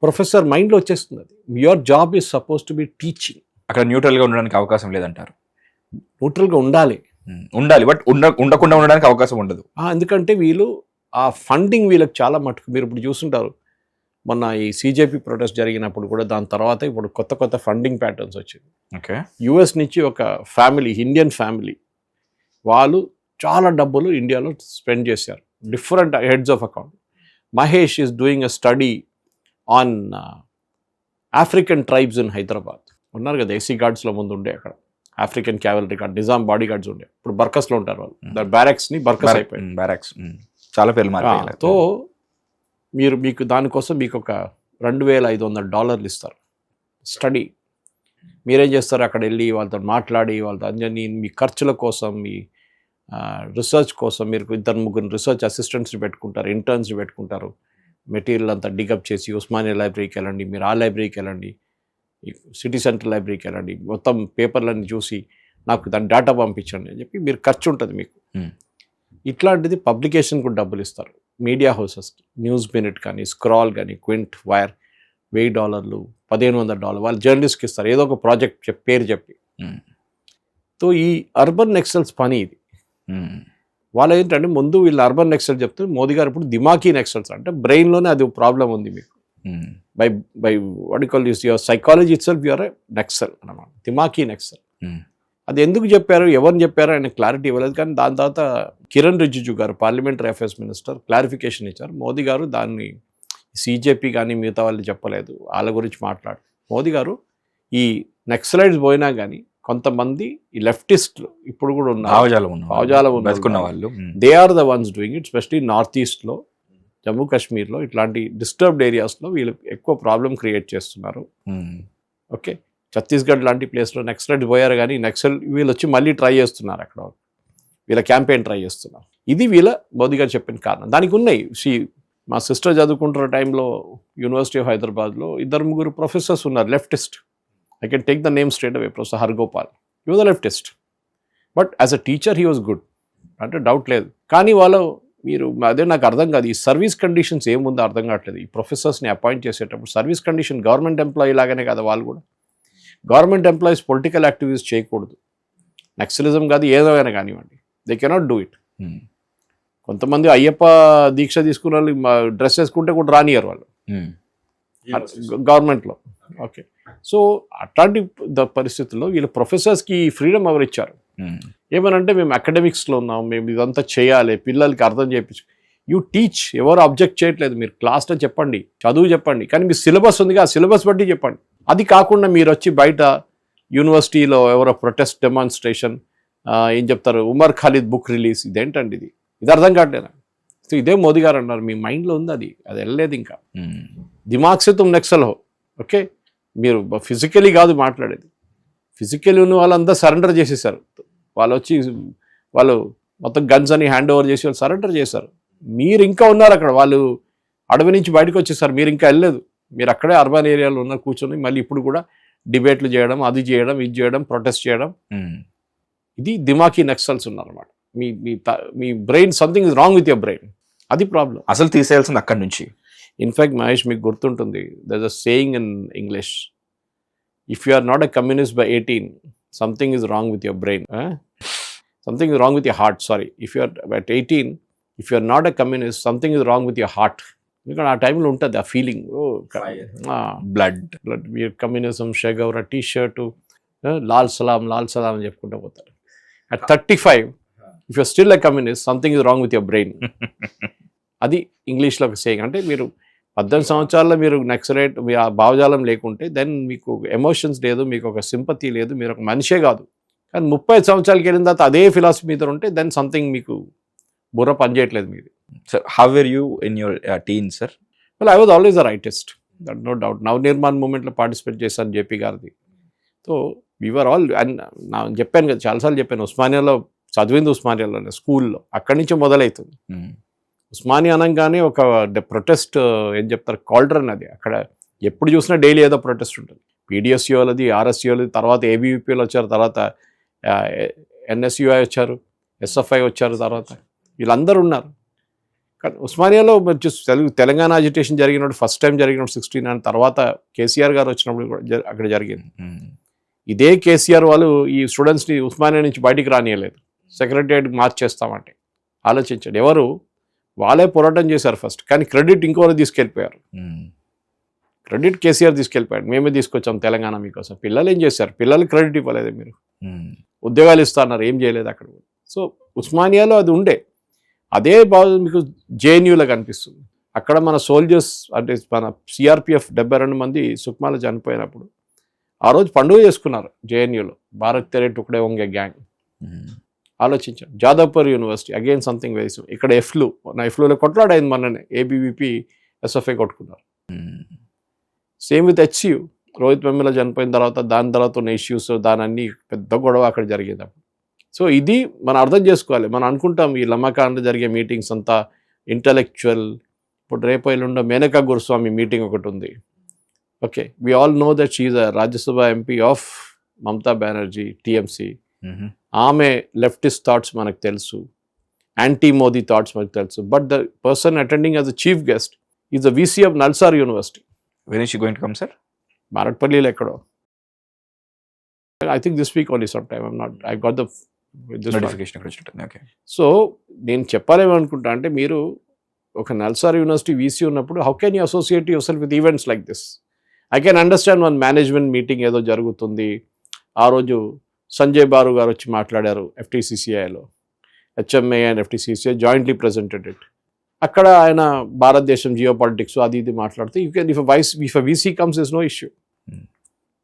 ప్రొఫెసర్ మైండ్లో వచ్చేస్తుంది అది. Your job is suppose to be teaching. అక్కడ న్యూట్రల్గా ఉండడానికి అవకాశం లేదంటారు? న్యూట్రల్గా ఉండాలి, బట్ ఉండకుండా ఉండడానికి అవకాశం ఉండదు. ఎందుకంటే వీళ్ళు ఆ ఫండింగ్ వీళ్ళకి చాలా మటుకు, మీరు ఇప్పుడు చూస్తుంటారు, మొన్న ఈ సీజేపీ ప్రొటెస్ట్ జరిగినప్పుడు కూడా దాని తర్వాత ఇప్పుడు కొత్త ఫండింగ్ ప్యాటర్న్స్ వచ్చింది. ఓకే, యుఎస్ నుంచి ఒక ఫ్యామిలీ, ఇండియన్ ఫ్యామిలీ, వాళ్ళు చాలా డబ్బులు ఇండియాలో స్పెండ్ చేశారు, different heads of account. Mahesh is doing a study on African tribes in Hyderabad. ఉన్నారు కదా ఏసీ గార్డ్స్లో ముందు ఉండే, అక్కడ African cavalry guard, Nizam bodyguards ఉండే, ఇప్పుడు బర్కస్లో ఉంటారు వాళ్ళు. బ్యారక్స్ని బర్కస్ అయిపోయింది, బ్యారక్స్ చాలా పేర్లు మారాయి. తో మీకు దానికోసం మీకు ఒక $2,500 ఇస్తారు స్టడీ. మీరేం చేస్తారు, అక్కడ వెళ్ళి వాళ్ళతో మాట్లాడి, వాళ్ళతో అందరినీ మీ ఖర్చుల కోసం, మీ రీసెర్చ్ కోసం మీరు 2-3 రీసెర్చ్ అసిస్టెంట్స్ని పెట్టుకుంటారు, ఇంటర్న్స్ని పెట్టుకుంటారు. మెటీరియల్ అంతా డిగప్ చేసి ఉస్మానియా లైబ్రరీకి వెళ్ళండి, మీరు ఆ లైబ్రరీకి వెళ్ళండి, సిటీ సెంటర్ లైబ్రరీకి వెళ్ళండి, మొత్తం పేపర్లన్నీ చూసి నాకు దాని డేటా పంపించండి అని చెప్పి మీరు ఖర్చు ఉంటుంది మీకు. ఇట్లాంటిది పబ్లికేషన్కు డబ్బులు ఇస్తారు మీడియా హౌసెస్కి. న్యూస్ మినిట్ కానీ, స్క్రాల్ కానీ, క్వింట్, వైర్ $1000, $1,500 వాళ్ళు జర్నలిస్ట్కి ఇస్తారు, ఏదో ఒక ప్రాజెక్ట్ పేరు చెప్పి. తో ఈ అర్బన్ నక్సల్స్ పని ఇది. వాళ్ళు ఏంటంటే ముందు వీళ్ళు అర్బన్ నెక్సల్ చెప్తే మోదీ గారు ఇప్పుడు దిమాకీ నెక్సల్స్ అంటే బ్రెయిన్లోనే అది ప్రాబ్లం ఉంది మీకు. By by what call use your psychology itself your Naxal అన్నమాట, దిమాకీ నెక్సల్. అది ఎందుకు చెప్పారు, ఎవరిని చెప్పారు ఆయన క్లారిటీ ఇవ్వలేదు. కానీ దాని తర్వాత కిరణ్ రిజిజు గారు పార్లమెంటరీ అఫైర్స్ మినిస్టర్ క్లారిఫికేషన్ ఇచ్చారు. మోదీ గారు దాన్ని సిజేపీ కానీ మిగతా వాళ్ళు చెప్పలేదు, వాళ్ళ గురించి మాట్లాడు. మోదీ గారు ఈ నక్సలైట్స్ పోయినా కానీ కొంతమంది ఈ లెఫ్టిస్ట్లు ఇప్పుడు కూడా ఉన్నారు, they are the ones doing it. Especially north ఈస్ట్లో, జమ్మూ కాశ్మీర్లో ఇట్లాంటి డిస్టర్బ్డ్ ఏరియాస్లో వీళ్ళు ఎక్కువ ప్రాబ్లం క్రియేట్ చేస్తున్నారు. ఓకే, ఛత్తీస్గఢ్ లాంటి ప్లేస్లో నక్సలైట్ పోయారు కానీ వీళ్ళు వచ్చి మళ్ళీ ట్రై చేస్తున్నారు, అక్కడ వీళ్ళ క్యాంపెయిన్ ట్రై చేస్తున్నారు. ఇది వీళ్ళ మోదీ గారు చెప్పిన కారణం. దానికి ఉన్నాయి. మా సిస్టర్ చదువుకుంటున్న టైంలో యూనివర్సిటీ ఆఫ్ హైదరాబాద్లో 2-3 ప్రొఫెసర్స్ ఉన్నారు leftist. I can take the name straight away. Professor Hargopal, he was a leftist, but as a teacher he was good, అంటే డౌట్ లేదు. కానీ వాళ్ళు అదే నాకు అర్థం కాదు, ఈ సర్వీస్ కండిషన్స్ ఏముందో అర్థం కావట్లేదు. ఈ ప్రొఫెసర్స్ని అపాయింట్ చేసేటప్పుడు సర్వీస్ కండిషన్ గవర్నమెంట్ ఎంప్లాయీ లాగానే కదా వాళ్ళు కూడా. గవర్నమెంట్ ఎంప్లాయీస్ పొలిటికల్ యాక్టివిటీస్ చేయకూడదు, నక్సలిజం కాదు ఏదైనా కానివ్వండి, దే కెనాట్ డూ ఇట్. కొంతమంది అయ్యప్ప దీక్ష తీసుకున్న వాళ్ళు డ్రెస్ వేసుకుంటే కూడా రానియరు వాళ్ళు గవర్నమెంట్లో. ఓకే, సో అట్లాంటి పరిస్థితుల్లో వీళ్ళు ప్రొఫెసర్స్కి ఫ్రీడమ్ ఎవరు ఇచ్చారు? ఏమనంటే మేము అకాడమిక్స్లో ఉన్నాం, మేము ఇదంతా చేయాలి, పిల్లలకి అర్థం చేయించు. యూ టీచ్, ఎవరు అబ్జెక్ట్ చేయట్లేదు, మీరు క్లాస్లో చెప్పండి, చదువు చెప్పండి, కానీ మీ సిలబస్ ఉందిగా ఆ సిలబస్ బట్టి చెప్పండి. అది కాకుండా మీరు వచ్చి బయట యూనివర్సిటీలో ఎవరో ప్రొటెస్ట్ డెమాన్స్ట్రేషన్ ఏం చెప్తారు, ఉమర్ ఖాలిద్ బుక్ రిలీజ్, ఇదేంటండి ఇది అర్థం కావట్లేదా? సో ఇదే మోదీ గారు అన్నారు, మీ మైండ్లో ఉంది అది వెళ్ళలేదు ఇంకా. దిమాగ్ సే తుమ్ నక్సల్ హో. ఓకే, మీరు ఫిజికలీ కాదు మాట్లాడేది, ఫిజికలీ ఉన్న వాళ్ళంతా సరెండర్ చేసేసారు. వాళ్ళు మొత్తం గన్స్ అని హ్యాండ్ ఓవర్ చేసి వాళ్ళు సరెండర్ చేశారు. మీరు ఇంకా ఉన్నారు అక్కడ, వాళ్ళు అడవి నుంచి బయటకు వచ్చేసారు, మీరు ఇంకా వెళ్ళలేదు. మీరు అక్కడే అర్బన్ ఏరియాలో ఉన్నారు కూర్చొని, మళ్ళీ ఇప్పుడు కూడా డిబేట్లు చేయడం, అది చేయడం, ఇది చేయడం, ప్రొటెస్ట్ చేయడం. ఇది దిమాకీ నక్సల్స్ ఉన్నారన్నమాట. మీ brain, something is wrong with your brain, అది ప్రాబ్లం. అసలు తీసేయాల్సింది అక్కడి నుంచి. ఇన్ఫ్యాక్ట్ మహేష్, మీకు గుర్తుంటుంది, there is a saying in English, if you are not a communist by 18, something is wrong with your brain, something is wrong with your heart. Sorry, if you are at 18, if you are not a communist, something is wrong with your heart. ఎందుకంటే ఆ టైంలో ఉంటుంది ఆ ఫీలింగ్, బ్లడ్ మీరు కమ్యూనిజం షేగౌర టీ షర్టు, లాల్ సలాం అని చెప్పుకుంటూ పోతారు. At 35, if you still a communist, something is wrong with your brain. అది ఇంగ్లీష్లో ఒక సేయింగ్. అంటే మీరు 18 సంవత్సరాల్లో మీరు నక్సలైట్, మీ ఆ భావజాలం లేకుంటే దెన్ మీకు ఎమోషన్స్ లేదు, మీకు ఒక సింపతి లేదు, మీరు ఒక మనిషే కాదు. కానీ 35 సంవత్సరాలకి వెళ్ళిన తర్వాత అదే ఫిలాసఫీ మీద ఉంటే దెన్ సంథింగ్ మీకు బుర్ర పనిచేయట్లేదు మీది. Sir, how were you in your teens, sir? Well, I was always a rightist, no doubt. Navnirman మూమెంట్లో పార్టిసిపేట్ చేశాను జేపీ గారిది. సో వీఆర్ ఆల్, అండ్ నా చెప్పాను కదా, చాలాసార్లు చెప్పాను, ఉస్మానియాలో చదివింది, ఉస్మానియాలోనే స్కూల్లో, అక్కడి నుంచి మొదలవుతుంది. ఉస్మానియా అనగానే ఒక ప్రొటెస్ట్ ఏం చెప్తారు, కాల్డ్రన్ అది. అక్కడ ఎప్పుడు చూసినా డైలీ ఏదో ప్రొటెస్ట్ ఉంటుంది. పీడిఎస్యూ వాళ్ళది, ఆర్ఎస్యూ వాళ్ళది, తర్వాత ఏబీవీపీలు వచ్చారు, తర్వాత ఎన్ఎస్యుఐ వచ్చారు, ఎస్ఎఫ్ఐ వచ్చారు, తర్వాత వీళ్ళందరూ ఉన్నారు. కానీ ఉస్మానియాలో తెలంగాణ అజిటేషన్ జరిగినప్పుడు, ఫస్ట్ టైం జరిగినప్పుడు 69, తర్వాత కేసీఆర్ గారు వచ్చినప్పుడు కూడా అక్కడ జరిగింది. ఇదే కేసీఆర్ వాళ్ళు ఈ స్టూడెంట్స్ని ఉస్మానియా నుంచి బయటికి రానియలేదు, సెక్రటరియట్కి మార్చేస్తామంటే. ఆలోచించండి, ఎవరు వాళ్ళే పోరాటం చేశారు ఫస్ట్, కానీ క్రెడిట్ ఇంకోరు తీసుకెళ్ళిపోయారు. క్రెడిట్ కేసీఆర్ తీసుకెళ్ళిపోయాడు, మేమే తీసుకొచ్చాం తెలంగాణ మీకోసం. పిల్లలు ఏం చేశారు, పిల్లలకి క్రెడిట్ ఇవ్వలేదు మీరు. ఉద్యోగాలు ఇస్తున్నారు, ఏం చేయలేదు అక్కడ. సో ఉస్మానియాలో అది ఉండే, అదే బాగా మీకు జేఎన్యూలో కనిపిస్తుంది. అక్కడ మన సోల్జర్స్, అంటే మన సిఆర్పిఎఫ్ 72 మంది సుక్మాలో చనిపోయినప్పుడు ఆ రోజు పండుగ చేసుకున్నారు జేఎన్యూలో, భారత్ తెరే టుక్డే హోంగే గ్యాంగ్. ఆలోచించాం. Jadavpur university again something very similar. ఇక్కడ ఎఫ్లూలో కొట్లాడైంది మొన్ననే, ఏబీవీపీ ఎస్ఎఫ్ఐ కొట్టుకున్నారు. Same with HCU, Rohith Vemula చనిపోయిన తర్వాత దాని తర్వాత ఉన్న ఇష్యూస్, దాని అన్ని పెద్ద గొడవ అక్కడ జరిగేది. సో ఇది మనం అర్థం చేసుకోవాలి. మనం అనుకుంటాం ఈ లమ్మకాండ జరిగే మీటింగ్స్ అంతా ఇంటలెక్చువల్. ఇప్పుడు రేపు ఎల్లుండో మేనకా గురుస్వామి మీటింగ్ ఒకటి ఉంది. Okay, we all know that she is a Rajya Sabha MP of Mamata Banerjee, TMC. ఆమె లెఫ్టిస్ట్ థాట్స్ మనకు తెలుసు, యాంటీ మోదీ థాట్స్ మనకు తెలుసు. But the person attending as a chief guest is the VC of NALSAR university. When is she going to come, sir? మారట్పల్లిలో ఎక్కడో. I think this week only sometime. I got the notification ఇక్కడ వచ్చింటుంది. ఓకే. సో నేను చెప్పాలేమనుకుంటా అంటే, మీరు ఒక నల్సార్ యూనివర్సిటీ వీసీ ఉన్నప్పుడు how can you associate yourself with events like this? I can understand one management meeting ఏదో జరుగుతుంది, ఆ రోజు సంజయ్ బారు గారు వచ్చి మాట్లాడారు ఎఫ్టీసీసీఐలో, HMA and FTCCI jointly presented it. అక్కడ ఆయన భారతదేశం జియో పాలిటిక్స్ అది ఇది మాట్లాడితే you can if VC comes is no issue.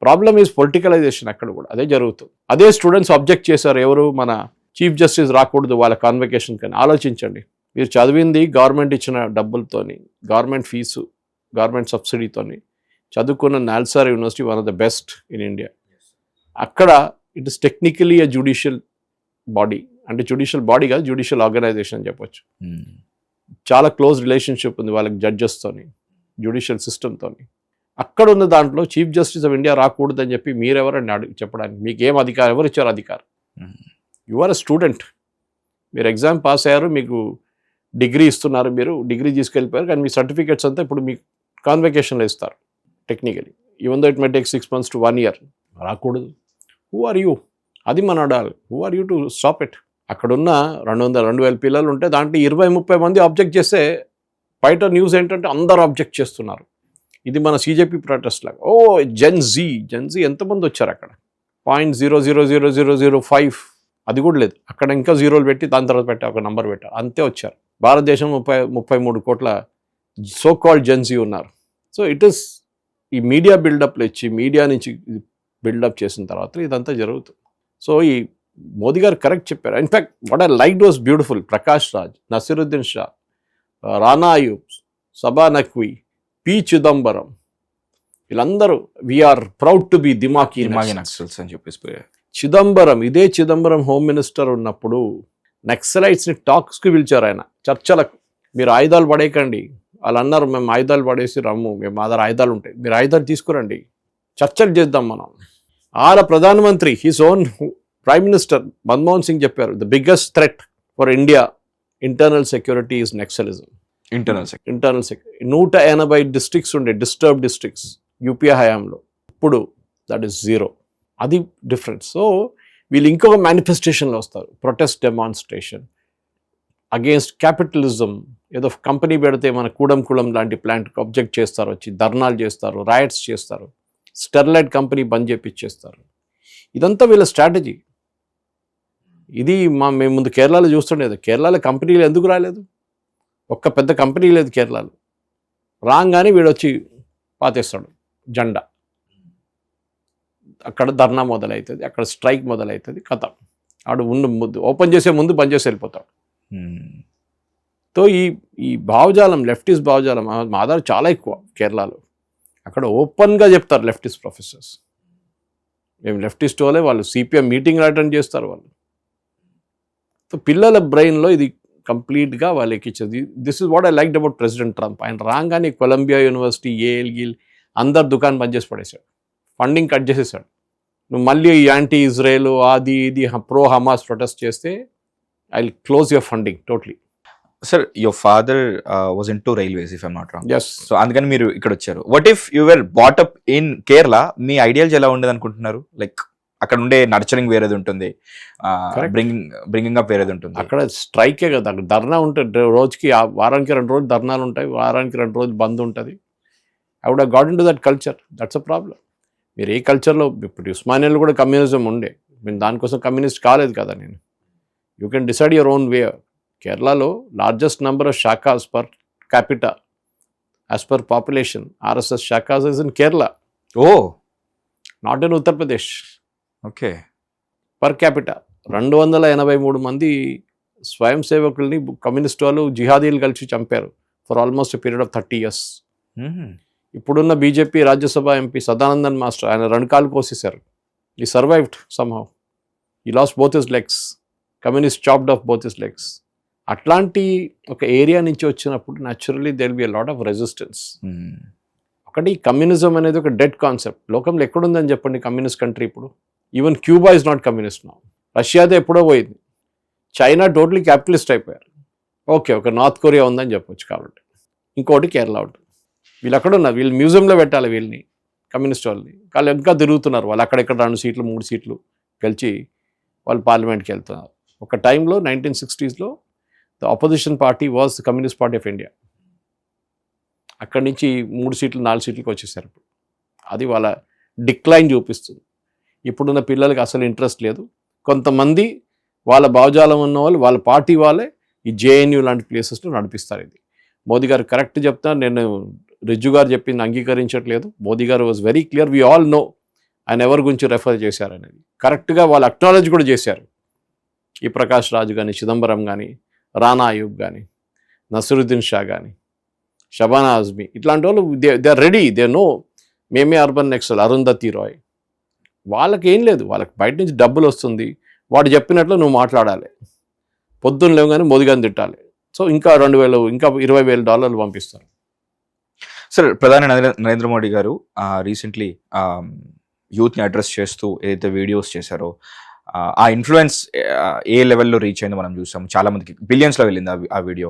Problem is politicization. అక్కడ కూడా అదే జరుగుతుంది. అదే స్టూడెంట్స్ అబ్జెక్ట్ చేశారు, ఎవరు మన చీఫ్ జస్టిస్ రాకూడదు వాళ్ళ కాన్వకేషన్ కానీ. ఆలోచించండి, మీరు చదివింది గవర్నమెంట్ ఇచ్చిన డబ్బులతోని, గవర్నమెంట్ ఫీజు, గవర్నమెంట్ సబ్సిడీతోని చదువుకున్న NALSAR university one of the best in India. అక్కడ it is technically a judicial body, అంటే జ్యుడిషియల్ బాడీ కాదు, జ్యుడిషియల్ ఆర్గనైజేషన్ అని చెప్పొచ్చు. చాలా క్లోజ్ రిలేషన్షిప్ ఉంది వాళ్ళకి జడ్జెస్తోని, జ్యుడిషియల్ సిస్టమ్తోని. అక్కడ ఉన్న దాంట్లో చీఫ్ జస్టిస్ ఆఫ్ ఇండియా రాకూడదని చెప్పి మీరెవరని చెప్పడానికి మీకు ఏం అధికారం, ఎవరు ఇచ్చారు అధికారం? యు ఆర్ అ స్టూడెంట్, మీరు ఎగ్జామ్ పాస్ అయ్యారు, మీకు డిగ్రీ ఇస్తున్నారు, మీరు డిగ్రీ తీసుకెళ్ళిపోయారు, కానీ మీ సర్టిఫికేట్స్ అంతా ఇప్పుడు మీకు కాన్వకేషన్లో ఇస్తారు technically, even though it may take 6 months to 1 year. రాకూడదు. Who are you? అది మన అడాలి. Who are you to stop it? అక్కడున్న 200-2000 పిల్లలు ఉంటే దాంట్లో 20-30 మంది ఆబ్జెక్ట్ చేస్తే బయట న్యూస్ ఏంటంటే అందరూ ఆబ్జెక్ట్ చేస్తున్నారు. ఇది మన సీజేపీ ప్రొటెస్ట్ లాగా. ఓ జెన్జీ ఎంతమంది వచ్చారు అక్కడ? 0.000005 అది కూడా లేదు అక్కడ, ఇంకా జీరోలు పెట్టి దాని తర్వాత పెట్టి ఒక నంబర్ పెట్టారు, అంతే వచ్చారు. భారతదేశం 33 కోట్ల సో కాల్డ్ జెన్జీ ఉన్నారు. సో ఇట్ ఈస్ ఈ మీడియా బిల్డప్లు ఇచ్చి, మీడియా నుంచి బిల్డప్ చేసిన తర్వాత ఇదంతా జరుగుతుంది. సో ఈ మోదీ గారు కరెక్ట్ చెప్పారు. In fact what I like was beautiful. Prakash Raj, Naseeruddin Shah, Rana Ayyub, Saba Naqvi, P Chidambaram, వీళ్ళందరూ వీఆర్ ప్రౌడ్ టు బి దిమాకీ నక్సల్స్ అని చెప్పేసి. ఇదే చిదంబరం హోమ్ మినిస్టర్ ఉన్నప్పుడు నక్సలైట్స్ని టాక్స్కి పిలిచారు ఆయన, చర్చలకు. మీరు ఆయుధాలు పడేయకండి, వాళ్ళు అన్నారు మేము ఆయుధాలు పడేసి రమ్ము, మేము మా దగ్గర ఆయుధాలు ఉంటాయి, మీరు ఆయుధాలు తీసుకురండి, చర్చలు చేద్దాం మనం. ప్రధానమంత్రి his own prime minister Manmohan Singh చెప్పారు, the biggest threat for India internal security is Naxalism. Internal security 180 districts ఉండే డిస్టర్బ్ డిస్ట్రిక్ట్స్ యూపీఏ హయాంలో, ఇప్పుడు దట్ ఈస్ 0. అది డిఫరెన్స్. సో వీళ్ళు ఇంకొక మేనిఫెస్టేషన్లో వస్తారు, ప్రొటెస్ట్ డెమాన్స్ట్రేషన్ అగేన్స్ట్ క్యాపిటలిజం. ఏదో కంపెనీ పెడితే మన కూడం లాంటి ప్లాంట్కి అబ్జెక్ట్ చేస్తారు, వచ్చి ధర్నాలు చేస్తారు, రాయట్స్ చేస్తారు, స్టెర్లైట్ కంపెనీ బంద్ చేపించేస్తారు. ఇదంతా వీళ్ళ స్ట్రాటజీ. ఇది మేము ముందు కేరళలో చూస్తుండేది. కేరళలో కంపెనీలు ఎందుకు రాలేదు? ఒక్క పెద్ద కంపెనీ లేదు కేరళలో. రాగానే వీడు వచ్చి పాతేస్తాడు జెండా, అక్కడ ధర్నా మొదలవుతుంది, అక్కడ స్ట్రైక్ మొదలవుతుంది, కథ ఆడు ముందు ఓపెన్ చేసే ముందు బంద్ చేసి వెళ్ళిపోతాడు. సో ఈ భావజాలం, లెఫ్టిస్ట్ భావజాలం మా దగ్గర చాలా ఎక్కువ కేరళలో. అక్కడ ఓపెన్గా చెప్తారు లెఫ్టిస్ట్ ప్రొఫెసర్స్, మేము లెఫ్టిస్ట్ వాళ్ళే, వాళ్ళు సిపిఎం మీటింగ్ అటెండ్ చేస్తారు వాళ్ళు. సో పిల్లల బ్రెయిన్లో ఇది కంప్లీట్గా వాళ్ళు ఎక్కించేది. This is what I liked about president Trump. ఆయన రాగానే కొలంబియా యూనివర్సిటీ, ఏఎల్ అందరు దుకాణం బంద్ చేసి పడేశాడు, ఫండింగ్ కట్ చేసేసాడు. నువ్వు మళ్ళీ యాంటీ ఇజ్రాయెల్ అది ఇది ప్రో హమాస్ ప్రొటెస్ట్ చేస్తే I will close your funding totally. Sir, your father was into railways if I'm not wrong. Yes. So అందుకని మీరు ఇక్కడ వచ్చారు. What if you were brought up in Kerala, మీ ఐడియాలజీ ఎలా ఉండేది అనుకుంటున్నారు? లైక్ అక్కడ ఉండే నర్చరింగ్ వేరేది ఉంటుంది, బ్రింగింగ్ అప్ వేరేది ఉంటుంది. అక్కడ స్ట్రైకే కదా, అక్కడ ధర్నా ఉంటుంది, రోజుకి వారానికి 2 రోజులు ధర్నాలు ఉంటాయి, వారానికి 2 రోజులు బంద్ ఉంటుంది. I would have got into that culture. That's a problem. మీరు ఏ కల్చర్లో, ఇప్పుడు ఉస్మానియాలో కూడా కమ్యూనిజం ఉండే, నేను దానికోసం కమ్యూనిస్ట్ కాలేదు కదా నేను. You can decide your own way. కేరళలో largest number of shakhas per capita as per population, RSS shakhas is in Kerala. Oh, not in Uttar Pradesh. Okay. Per capita 283 మంది స్వయం సేవకుల్ని కమ్యూనిస్ట్ వాళ్ళు, జిహాదీలు కలిసి చంపారు for almost a period of 30 years. ఇప్పుడున్న BJP Rajya Sabha MP Sadanandan master, ఆయన 2 కాళ్ళు కోసేశారు. He survived somehow. He lost both his legs. Communist chopped off both his legs. అట్లాంటి ఒక ఏరియా నుంచి వచ్చినప్పుడు naturally there will be a lot of resistance. ఒకటి, కమ్యూనిజం అనేది ఒక డెడ్ కాన్సెప్ట్. లోకంలో ఎక్కడుందని చెప్పండి కమ్యూనిస్ట్ కంట్రీ ఇప్పుడు? Even Cuba is not communist now. రష్యాతో ఎప్పుడో పోయింది. చైనా టోటలీ క్యాపిటలిస్ట్ అయిపోయారు. ఓకే, ఒక నార్త్ కొరియా ఉందని చెప్పొచ్చు. కాబట్టి ఇంకోటి కేరళ ఉంటుంది. వీళ్ళు అక్కడ ఉన్నారు, వీళ్ళు మ్యూజియంలో పెట్టాలి వీళ్ళని, కమ్యూనిస్ట్ వాళ్ళని. వాళ్ళు ఇంకా తిరుగుతున్నారు. వాళ్ళు అక్కడెక్కడ 2 సీట్లు 3 సీట్లు గెలిచి వాళ్ళు పార్లమెంట్కి వెళ్తున్నారు. ఒక టైంలో 1960s the opposition party was the communist party of India. అక్కడి నుంచి 3 సీట్లు 4 సీట్లకు వచ్చేసారు. ఇప్పుడు అది వాళ్ళ డిక్లైన్ చూపిస్తుంది. ఇప్పుడున్న పిల్లలకి అసలు ఇంట్రెస్ట్ లేదు. కొంతమంది వాళ్ళ భావజాలం ఉన్న వాళ్ళు, వాళ్ళ పార్టీ వాళ్ళే ఈ జేఎన్యూ లాంటి ప్లేసెస్లో నడిపిస్తారు. ఇది మోదీ గారు కరెక్ట్ చెప్తారు. నేను రిజ్జు గారు చెప్పింది అంగీకరించట్లేదు. మోదీ గారు was very clear. We all know ఆయన ఎవరి గురించి రెఫర్ చేశారనేది. కరెక్ట్గా వాళ్ళు అక్నాలెడ్జ్ కూడా చేశారు. ఈ ప్రకాష్ రాజు కానీ, చిదంబరం కానీ, రానా అయూబ్ కానీ, నసరుద్దీన్ షా కానీ, షబానా ఆజ్మీ, ఇట్లాంటి వాళ్ళు they are ready. They know మేమే అర్బన్ నెక్సల్, అరుంధతి రాయ్. వాళ్ళకి ఏం లేదు, వాళ్ళకి బయట నుంచి డబ్బులు వస్తుంది. వాడు చెప్పినట్లు నువ్వు మాట్లాడాలి. పొద్దున్న లేవగానే మోదీ గారిని తిట్టాలి. సో ఇంకా 2,000 ఇంకా $20,000 పంపిస్తారు. సార్, ప్రధాని నరేంద్ర మోడీ గారు రీసెంట్లీ యూత్ని అడ్రస్ చేస్తూ ఏదైతే వీడియోస్ చేశారో ఆ ఇన్ఫ్లుయెన్స్ ఏ లెవెల్లో రీచ్ అయిందో మనం చూసాం. చాలా మందికి బిలియన్స్లో వెళ్ళింది ఆ వీడియో.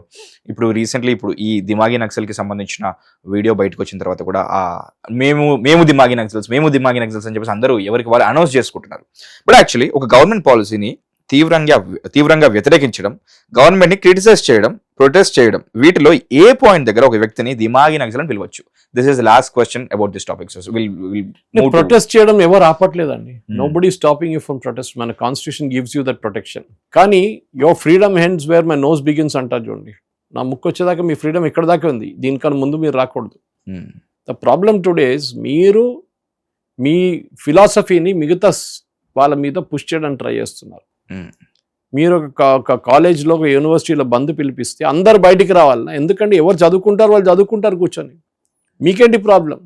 ఇప్పుడు రీసెంట్లీ ఈ దిమాగి నక్సల్కి సంబంధించిన వీడియో బయటకు వచ్చిన తర్వాత కూడా మేము దిమాగి నక్సల్స్ అని చెప్పేసి అందరూ ఎవరికి వాళ్ళు అనౌన్స్ చేసుకుంటున్నారు. బట్ యాక్చువల్లీ ఒక గవర్నమెంట్ పాలసీని తీవ్రంగా వ్యతిరేకించడం, గవర్నమెంట్ ని క్రిటిసైజ్ చేయడం, ప్రొటెస్ట్ చేయడం, వీటిలో ఏ పాయింట్ దగ్గర ఒక వ్యక్తిని దిమాగి నక్సల్ అని పిలవచ్చు? This is last question about this topic. Protest చేయడం ఎవరు ఆపట్లేదండి. Nobody stopping you from protest. మన constitution gives you that protection. కానీ your freedom ends where my nose begins అంటారు చూడండి. నా ముక్కు వచ్చేదాకా మీ ఫ్రీడమ్ ఎక్కడ దాకా ఉంది, దీనికన్నా ముందు మీరు రాకూడదు. ద ప్రాబ్లమ్ టుడే ఇస్ మీరు మీ ఫిలాసఫీని మిగతా వాళ్ళ మీద పుష్ చేయడానికి ట్రై చేస్తున్నారు. మీరు ఒక కాలేజ్లో, ఒక యూనివర్సిటీలో బంద్ పిలిపిస్తే అందరు బయటికి రావాలన్నా? ఎందుకంటే ఎవరు చదువుకుంటారు వాళ్ళు చదువుకుంటారు కూర్చొని. మీకేంటి ప్రాబ్లం?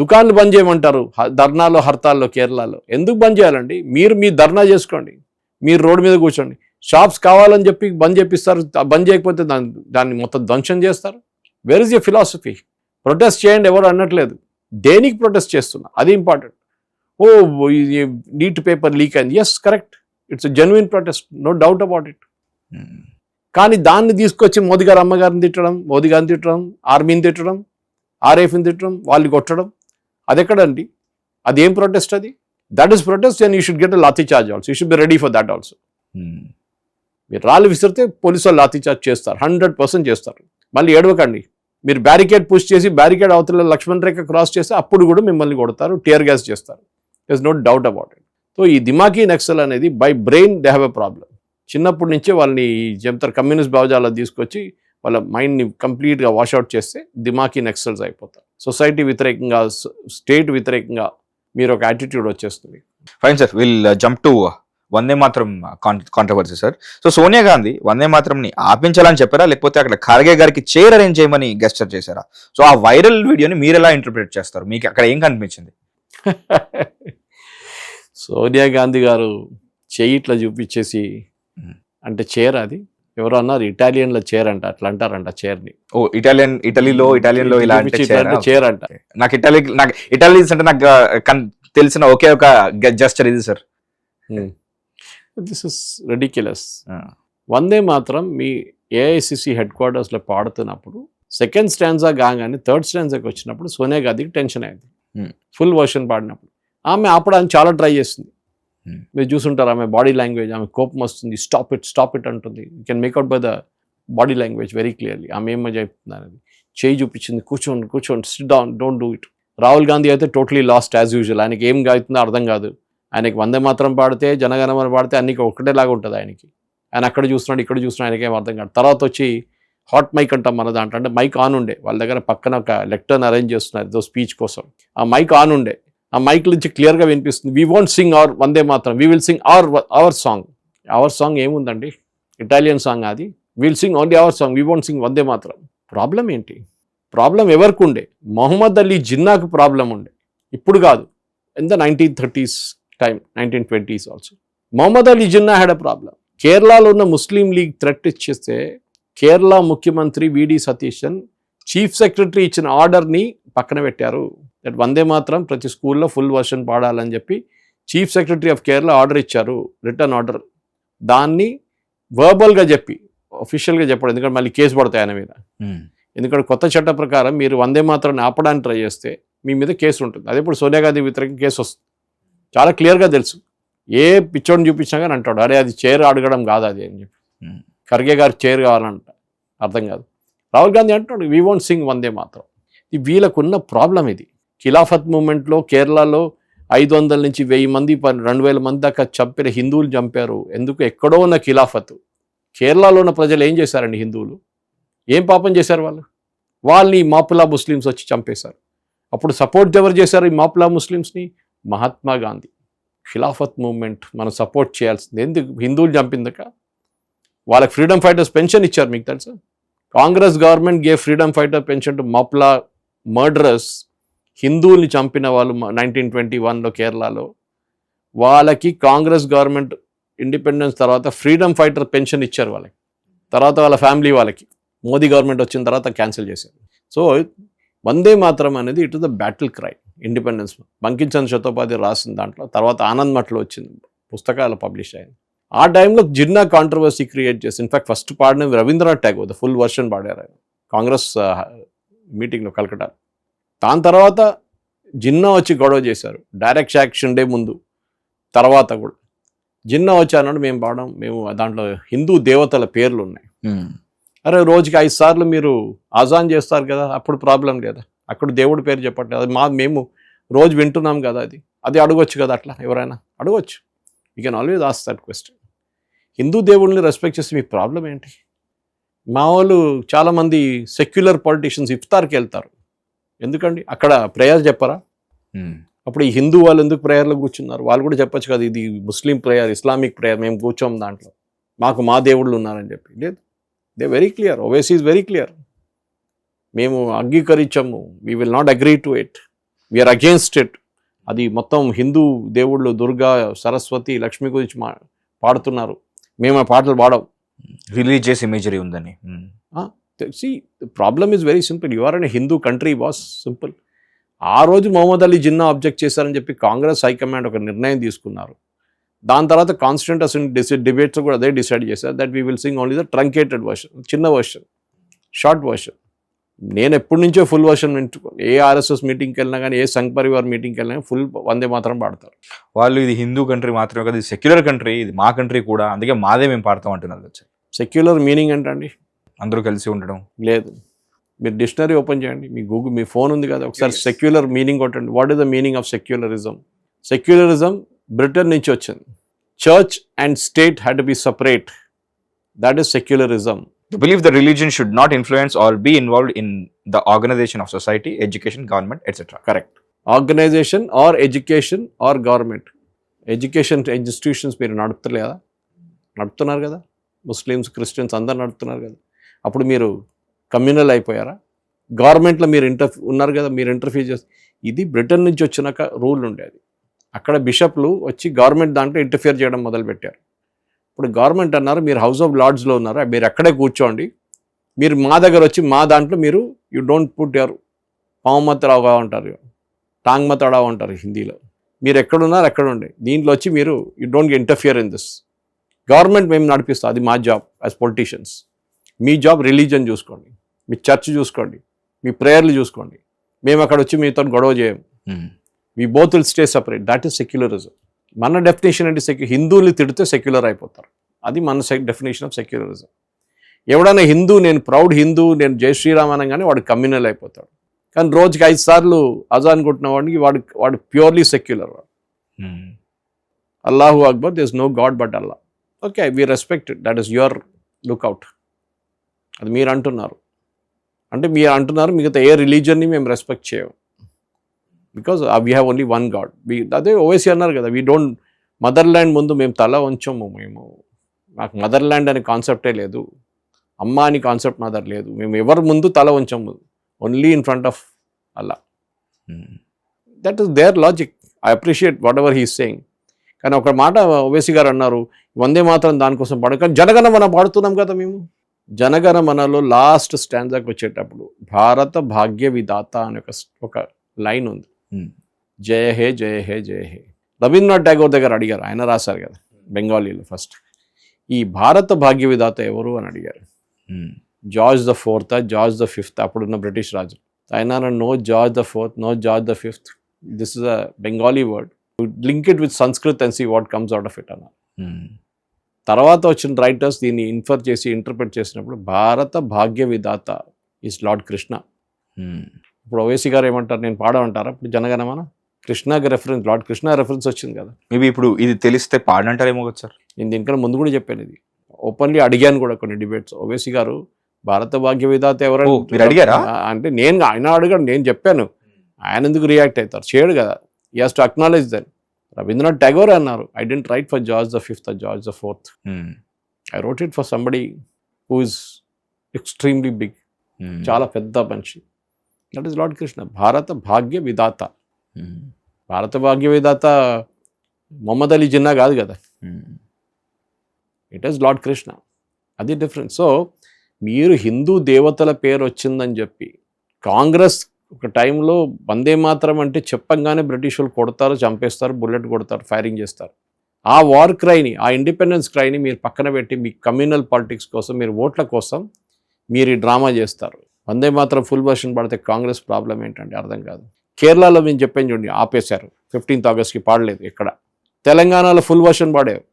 దుకాన్లు బంద్ చేయమంటారు ధర్నాలో, హర్తాల్లో, కేరళలో. ఎందుకు బంద్ చేయాలండి? మీరు మీ ధర్నా చేసుకోండి, మీరు రోడ్డు మీద కూర్చోండి. షాప్స్ కావాలని చెప్పి బంద్ చేపిస్తారు. బంద్ చేయకపోతే దాన్ని మొత్తం ధ్వంసం చేస్తారు. Where is your philosophy? Protest చేయండి, ఎవరు అనట్లేదు. దేనికి ప్రొటెస్ట్ చేస్తున్నా అది ఇంపార్టెంట్. ఓ నీట్ పేపర్ లీక్ అయింది, yes correct, it's a genuine protest, no doubt about it. కానీ దాన్ని తీసుకొచ్చి మోదీ గారు అమ్మగారిని తిట్టడం, మోదీ గారిని తిట్టడం, ఆర్మీని తిట్టడం, ఆర్ఎఫ్ని తిట్టడం, వాళ్ళు కొట్టడం, అది ఎక్కడండి? అదేం ప్రొటెస్ట్ అది? That is protest and you should get a lathi charge also. You should be ready for that also. మీరు రాళ్ళు విసిరితే పోలీసు వాళ్ళు లాఠీ చార్జ్ చేస్తారు, 100% చేస్తారు. మళ్ళీ ఏడవకండి. మీరు బ్యారికేడ్ పుష్ చేసి బ్యారికేడ్ అవతల లక్ష్మణ్ రేఖ క్రాస్ చేస్తే అప్పుడు కూడా మిమ్మల్ని కొడతారు, టియర్ గ్యాస్ చేస్తారు. There is no doubt about it. So ఈ దిమాకీ నక్సల్ అనేది by brain they have a problem. చిన్నప్పటి నుంచే వాళ్ళని చెప్తారు కమ్యూనిస్ట్ భావజాలను తీసుకొచ్చి వాళ్ళ మైండ్ని కంప్లీట్గా వాష్అవుట్ చేస్తే దిమాకీ నక్సల్స్ అయిపోతారు. సొసైటీ వ్యతిరేకంగా, స్టేట్ వ్యతిరేకంగా మీరు ఒక యాటిట్యూడ్ వచ్చేస్తుంది. Fine sir, will jump to వందే మాత్రం controversy sir. So Sonia Gandhi వందే మాత్రంని ఆపించాలని చెప్పారా, లేకపోతే అక్కడ ఖార్గే గారికి చైర్ అరేంజ్ చేయమని గెస్చర్ చేశారా? సో ఆ వైరల్ వీడియోని మీరు ఎలా ఇంటర్ప్రిట్ చేస్తారు? మీకు అక్కడ ఏం కనిపించింది? సోనియా గాంధీ గారు చెయ్యి ఇట్లా చూపించేసి, అంటే చైర్ అది ఎవరో అన్నారు ఇటాలియన్లో చైర్ అంట, అట్లా అంటారంట చైర్ని. ఓ ఇటాలియన్లో ఇలా చైర్ అంట. నాకు ఇటాలియన్స్ అంటే నాకు తెలిసిన ఒకే ఒక జెస్చర్ ఇది సార్. This is ridiculous. Vande Mataram మీ ఏఐసిసి హెడ్ క్వార్టర్స్లో పాడుతున్నప్పుడు సెకండ్ స్టాండ్జా కాగానే థర్డ్ స్టాండ్జాకి వచ్చినప్పుడు సోనియా గాంధీకి టెన్షన్ అయింది. ఫుల్ వర్షన్ పాడినప్పుడు ఆమె ఆపడానికి చాలా ట్రై చేస్తుంది. మీరు చూసుంటారు ఆమె బాడీ లాంగ్వేజ్, ఆమె కోపం వస్తుంది, స్టాప్ ఇట్ అంటుంది. You can make out by the body language very clearly ఆమె ఏమో చెప్తున్నారు. అది చేయి చూపించింది, కూర్చోండి, SIT down, don't do it. Rahul Gandhi అయితే టోటలీ లాస్ట్ యాజ్ యూజువల్. ఆయనకి ఏం అవుతుందో అర్థం కాదు. ఆయనకి వందే మాత్రం పాడితే, జనగణమన పాడితే అన్ని ఒకటేలాగా ఉంటుంది ఆయనకి. ఆయన అక్కడ చూస్తున్నాడు, ఇక్కడ చూస్తున్నాడు, ఆయనకి ఏం అర్థం కాదు. తర్వాత వచ్చి హాట్ మైక్ అంటాం మన దాంట్లో, అంటే మైక్ ఆన్ ఉండే వాళ్ళ దగ్గర, పక్కన ఒక లెక్టర్ని అరేంజ్ చేస్తున్నారు ఏదో స్పీచ్ కోసం. ఆ మైక్ ఆన్ ఉండే, ఆ మైక్ నుంచి క్లియర్గా వినిపిస్తుంది, we won't sing our Vande Mataram, we will sing our song. Our song ఏముందండి? ఇటాలియన్ సాంగ్ అది. Will sing only our song, we won't sing Vande Mataram. Problem ఏంటి? ప్రాబ్లం ఎవరికి ఉండే? మొహమ్మద్ అలీ జిన్నాకు ప్రాబ్లం ఉండే. ఇప్పుడు కాదు, in the 1930s time, 1920s also Mohammad Ali Jinnah had a problem. కేరళలో ఉన్న ముస్లిం లీగ్ థ్రెట్ ఇచ్చేస్తే కేరళ ముఖ్యమంత్రి విడి సతీశన్ చీఫ్ సెక్రటరీ ఇచ్చిన ఆర్డర్ని పక్కన పెట్టారు. దట్ వందే మాత్రం ప్రతి స్కూల్లో ఫుల్ వర్షన్ పాడాలని చెప్పి chief secretary of Kerala order ఇచ్చారు, రిటర్న్ ఆర్డర్. దాన్ని వర్బల్గా చెప్పి, అఫీషియల్గా చెప్పడం, ఎందుకంటే మళ్ళీ కేసు పడతాయి ఆయన మీద. ఎందుకంటే కొత్త చట్ట ప్రకారం మీరు వందే మాత్రాన్ని ఆపడానికి ట్రై చేస్తే మీ మీద కేసు ఉంటుంది. అదే ఇప్పుడు సోనియా గాంధీ వ్యతిరేకంగా కేసు వస్తుంది. చాలా క్లియర్గా తెలుసు ఏ పిచ్చోడిని చూపించినా కానీ అంటాడు, అరే అది చైర్ అడగడం కాదు అది అని చెప్పి. ఖర్గే గారు చైర్ కావాలంట, అర్థం కాదు. రాహుల్ గాంధీ అంటాడు వీ వోంట్ సింగ్ వందే మాత్రం. వీళ్ళకున్న ప్రాబ్లం ఇది. ఖిలాఫత్ మూమెంట్లో కేరళలో 500 నుంచి 1000 మంది 2000 మంది దాకా చంపిన హిందువులు చంపారు. ఎందుకు? ఎక్కడో ఉన్న ఖిలాఫత్. కేరళలో ఉన్న ప్రజలు ఏం చేశారండి? హిందువులు ఏం పాపం చేశారు? వాళ్ళని మాపులా ముస్లిమ్స్ వచ్చి చంపేశారు. అప్పుడు సపోర్ట్ ఎవరు చేశారు ఈ మాపులా ముస్లిమ్స్ని? మహాత్మా గాంధీ. ఖిలాఫత్ మూమెంట్ మనం సపోర్ట్ చేయాల్సింది. ఎందుకు? హిందువులు చంపిందక. వాళ్ళకి ఫ్రీడమ్ ఫైటర్స్ పెన్షన్ ఇచ్చారు, మీకు తెలుసా? Congress government gave freedom fighter pension to Moplah murderers. హిందువుల్ని చంపిన వాళ్ళు 1921లో కేరళలో, వాళ్ళకి కాంగ్రెస్ గవర్నమెంట్ ఇండిపెండెన్స్ తర్వాత ఫ్రీడమ్ ఫైటర్ పెన్షన్ ఇచ్చారు వాళ్ళకి. తర్వాత వాళ్ళ ఫ్యామిలీ వాళ్ళకి మోదీ గవర్నమెంట్ వచ్చిన తర్వాత క్యాన్సిల్ చేశారు. సో వందే మాత్రం అనేది it is the battle cry independence. Bankim Chandra Chattopadhyay రాసిన దాంట్లో, తర్వాత ఆనంద్ మఠలో వచ్చింది, పుస్తకాలు పబ్లిష్ అయ్యాయి. ఆ టైంలో జిన్నా కాంట్రవర్సీ క్రియేట్ చేసి, ఇన్ఫాక్ట్ ఫస్ట్ పాడిన Rabindranath Tagore the full version పాడారు ఆయన కాంగ్రెస్ మీటింగ్లో కలకటా. దాని తర్వాత జిన్నా వచ్చి గొడవ చేశారు డైరెక్ట్ యాక్షన్ డే ముందు. తర్వాత కూడా జిన్నా వచ్చి అన్నాడు మేము పాడాం, మేము దాంట్లో హిందూ దేవతల పేర్లు ఉన్నాయి. అరే రోజుకి 5 సార్లు మీరు ఆజాన్ చేస్తారు కదా, అప్పుడు ప్రాబ్లం లేదా? అక్కడ దేవుడి పేరు చెప్పట్లేదు, అది మేము రోజు వింటున్నాం కదా, అది అడగొచ్చు కదా. అట్లా ఎవరైనా అడగొచ్చు. You can always ask that question. Hindu దేవుళ్ళని రెస్పెక్ట్ చేస్తే మీ ప్రాబ్లం ఏంటి? మా వాళ్ళు చాలామంది సెక్యులర్ పొలిటీషియన్స్ ఇఫ్తార్కి వెళ్తారు. ఎందుకండి? అక్కడ ప్రేయర్ చెప్పరా? అప్పుడు ఈ హిందూ వాళ్ళు ఎందుకు ప్రేయర్లో కూర్చున్నారు? వాళ్ళు కూడా చెప్పొచ్చు కదా, ఇది ముస్లిం ప్రేయర్, ఇస్లామిక్ ప్రేయర్, మేము కూర్చోం దాంట్లో, మాకు మా దేవుళ్ళు ఉన్నారని చెప్పి. లేదు, they very clear. Owaisi is very clear. మేము అంగీకరించాము, we will not agree to it, we're against it. అది మొత్తం హిందూ దేవుళ్ళు దుర్గా, సరస్వతి, లక్ష్మి గురించి పాడుతున్నారు, మేము ఆ పాటలు పాడవు. రిలీజియస్ ఇమేజరీ ఉందని. See, the problem is very simple. You are in a Hindu country, boss. Simple. ఆ రోజు మొహమ్మద్ అలీ జిన్నా ఆబ్జెక్ట్ చేశారని చెప్పి కాంగ్రెస్ హైకమాండ్ ఒక నిర్ణయం తీసుకున్నారు. దాని తర్వాత కాన్స్టిట్యూంట్ అసెంబ్లీ డిబేట్స్ కూడా అదే డిసైడ్ చేశారు that we will sing only the truncated version, చిన్న వర్షన్, షార్ట్ వర్షన్. నేను ఎప్పటి నుంచో ఫుల్ వర్షన్ వింటుకోను. ఏ ఆర్ఎస్ఎస్ మీటింగ్కి వెళ్ళినా కానీ, ఏ సంఘ్ పరివార్ మీటింగ్కి వెళ్ళినా ఫుల్ వందే మాత్రం పాడతారు. వాళ్ళు ఇది హిందూ కంట్రీ మాత్రమే కదా, ఇది సెక్యులర్ కంట్రీ, ఇది మా కంట్రీ కూడా, అందుకే మాదే మేము పాడతాం అంటున్నారు. సెక్యులర్ మీనింగ్ ఏంటండి? అందరూ కలిసి ఉండడం. లేదు, మీరు డిక్షనరీ ఓపెన్ చేయండి, మీ గూగుల్, మీ ఫోన్ ఉంది కదా, ఒకసారి సెక్యులర్ మీనింగ్ కొట్టండి. What is the meaning of secularism? Secularism Britain నుంచి వచ్చింది. Church and state had to be separate. That is secularism. The belief that religion should not influence or be involved in the organization of society, education, government, etc. Correct. Organization or education or government. Education institutions మీరు నడుపుతున్నారు కదా, ముస్లిమ్స్, క్రిస్టియన్స్ అందరు నడుపుతున్నారు కదా. అప్పుడు మీరు కమ్యూనల్ అయిపోయారా? గవర్నమెంట్లో మీరు ఉన్నారు కదా, మీరు ఇంటర్ఫీర్ చేస్తారు. ఇది బ్రిటన్ నుంచి వచ్చినాక రూల్ ఉండేది. అక్కడ బిషప్లు వచ్చి గవర్నమెంట్ దాంట్లో ఇంటర్ఫియర్ చేయడం మొదలుపెట్టారు. ఇప్పుడు గవర్నమెంట్ అన్నారు మీరు హౌస్ ఆఫ్ లార్డ్స్లో ఉన్నారు, మీరు ఎక్కడే కూర్చోండి, మీరు మా దగ్గర వచ్చి మా దాంట్లో మీరు యూ డోంట్ పుట్ యువర్ పావుమతరావుగా ఉంటారు, టాంగ్మతడావు అంటారు హిందీలో. మీరు ఎక్కడున్నారు ఎక్కడ ఉండే, దీంట్లో వచ్చి మీరు you don't interfere in this. Government మేము నడిపిస్తాం, అది మా జాబ్ యాజ్ పొలిటీషియన్స్. మీ జాబ్ రిలీజన్ చూసుకోండి, మీ చర్చ్ చూసుకోండి, మీ ప్రేయర్లు చూసుకోండి. మేము అక్కడ వచ్చి మీతో గొడవ చేయము. మీ both will stay separate. That is secularism. మన డెఫినేషన్ అంటే హిందువులు తిడితే సెక్యులర్ అయిపోతారు. అది మన డెఫినేషన్ ఆఫ్ సెక్యులరిజం. ఎవడైనా హిందూ, నేను ప్రౌడ్ హిందూ, నేను జై శ్రీరామ్ అనగానే వాడు కమ్యూనల్ అయిపోతాడు. కానీ రోజుకి 5 సార్లు అజాన్ కొట్టిన వాడికి వాడు ప్యూర్లీ సెక్యులర్. వాడు అల్లాహు అక్బర్, there is no god but Allah. Okay, we respect it, that is your lookout. అది మీరు అంటున్నారు. అంటే మీరు అంటున్నారు మిగతా ఏ రిలీజన్ని మేము రెస్పెక్ట్ చేయము, because we have only one God. అదే ఓవైసీ అన్నారు కదా, వీ డోంట్, మదర్ల్యాండ్ ముందు మేము తల వంచము, మాకు మదర్ల్యాండ్ అనే కాన్సెప్టే లేదు, అమ్మ అని కాన్సెప్ట్ మా దగ్గర లేదు, మేము ఎవరి ముందు తల వంచము, only in front of Allah. That is their logic. I appreciate whatever he is saying. కానీ ఒక మాట ఓవైసీ గారు అన్నారు, వందే మాత్రం దానికోసం కానీ జనగణమన పాడుతున్నాం కదా మేము. జనగణమనలో లాస్ట్ స్టాండ్జాకి వచ్చేటప్పుడు భారత భాగ్య విధాత అనే ఒక లైన్ ఉంది, జయ హే జయ హే జయ హే. రవీంద్రనాథ్ ఠాగూర్ దగ్గర అడిగారు, ఆయన రాశారు కదా బెంగాలీలో ఫస్ట్, ఈ భారత భాగ్య విధాత ఎవరు అని అడిగారు. George the fourth, George the fifth, అప్పుడున్న బ్రిటిష్ రాజు. ఆయన no George the fourth, no George the fifth, this is a Bengali word. Link it with Sanskrit and see what comes out of it అన్నారు. తర్వాత వచ్చిన రైటర్స్ దీన్ని ఇన్ఫర్ చేసి ఇంటర్ప్రిట్ చేసినప్పుడు భారత భాగ్య విధాత ఈస్ లార్డ్ కృష్ణ. ఇప్పుడు ఓవైసీ గారు ఏమంటారు, నేను పాడమంటారా ఇప్పుడు జనగణమన? కృష్ణకి రెఫరెన్స్, లార్డ్ కృష్ణ రెఫరెన్స్ వచ్చింది కదా. మేబీ ఇప్పుడు ఇది తెలిస్తే పాడంటారేమో కదా సార్. నేను దీనికన్నా ముందు కూడా చెప్పాను, ఇది ఓపెన్లీ అడిగాను కూడా కొన్ని డిబేట్స్. ఓవైసీ గారు భారత భాగ్య విధాత ఎవరైనా మీరు అడిగారా అంటే ఆయన అడిగాడు, నేను చెప్పాను, ఆయన ఎందుకు రియాక్ట్ అవుతారు? చేయడు కదా. He has to acknowledge then. Rabindranath Tagore అన్నారు, I didn't write for George the fifth, George the fourth. I wrote it for somebody who is extremely big, చాలా పెద్ద మనిషి. దట్ ఈస్ లార్డ్ కృష్ణ, భారత భాగ్య విధాత. భారత భాగ్య విధాత మొహమ్మద్ అలీ జిన్నా కాదు కదా, ఇట్ ఈస్ లార్డ్ కృష్ణ. అది డిఫరెన్స్. సో మీరు హిందూ దేవతల పేరు వచ్చిందని చెప్పి కాంగ్రెస్ ఒక టైంలో వందే మాత్రం అంటే చెప్పంగానే బ్రిటిష్ వాళ్ళు కొడతారు, చంపేస్తారు, బుల్లెట్ కొడతారు, ఫైరింగ్ చేస్తారు. ఆ వార్ క్రైని, ఆ ఇండిపెండెన్స్ క్రైని మీరు పక్కన పెట్టి మీ కమ్యూనల్ పాలిటిక్స్ కోసం, మీరు ఓట్ల కోసం మీరు ఈ డ్రామా చేస్తారు. వందే మాత్రం ఫుల్ వర్షన్ పడితే కాంగ్రెస్ ప్రాబ్లం ఏంటంటే అర్థం కాదు. కేరళలో మేము చెప్పాను చూడండి, ఆపేశారు, 15th ఆగస్ట్కి పాడలేదు ఎక్కడ. తెలంగాణలో ఫుల్ వర్షన్ పాడారు,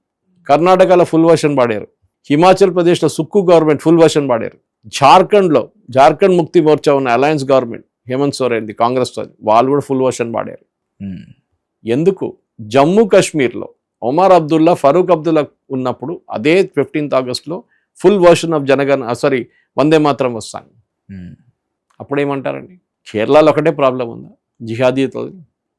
కర్ణాటకలో ఫుల్ వర్షన్ పాడారు, హిమాచల్ ప్రదేశ్లో సుక్కు గవర్నమెంట్ ఫుల్ వర్షన్ పాడారు, జార్ఖండ్ ముక్తి మోర్చా ఉన్న అలయన్స్ గవర్నమెంట్ హేమంత్ సోరెన్ కాంగ్రెస్ వాళ్ళు కూడా ఫుల్ వర్షన్ పాడారు. ఎందుకు? జమ్మూ కాశ్మీర్లో ఒమర్ అబ్దుల్లా, ఫరూక్ అబ్దుల్లా ఉన్నప్పుడు అదే 15th ఆగస్ట్లో ఫుల్ వర్షన్ ఆఫ్ వందే మాత్రం వస్తాను. అప్పుడు ఏమంటారండి? కేరళలో ఒకటే ప్రాబ్లం ఉందా జిహాదీతో?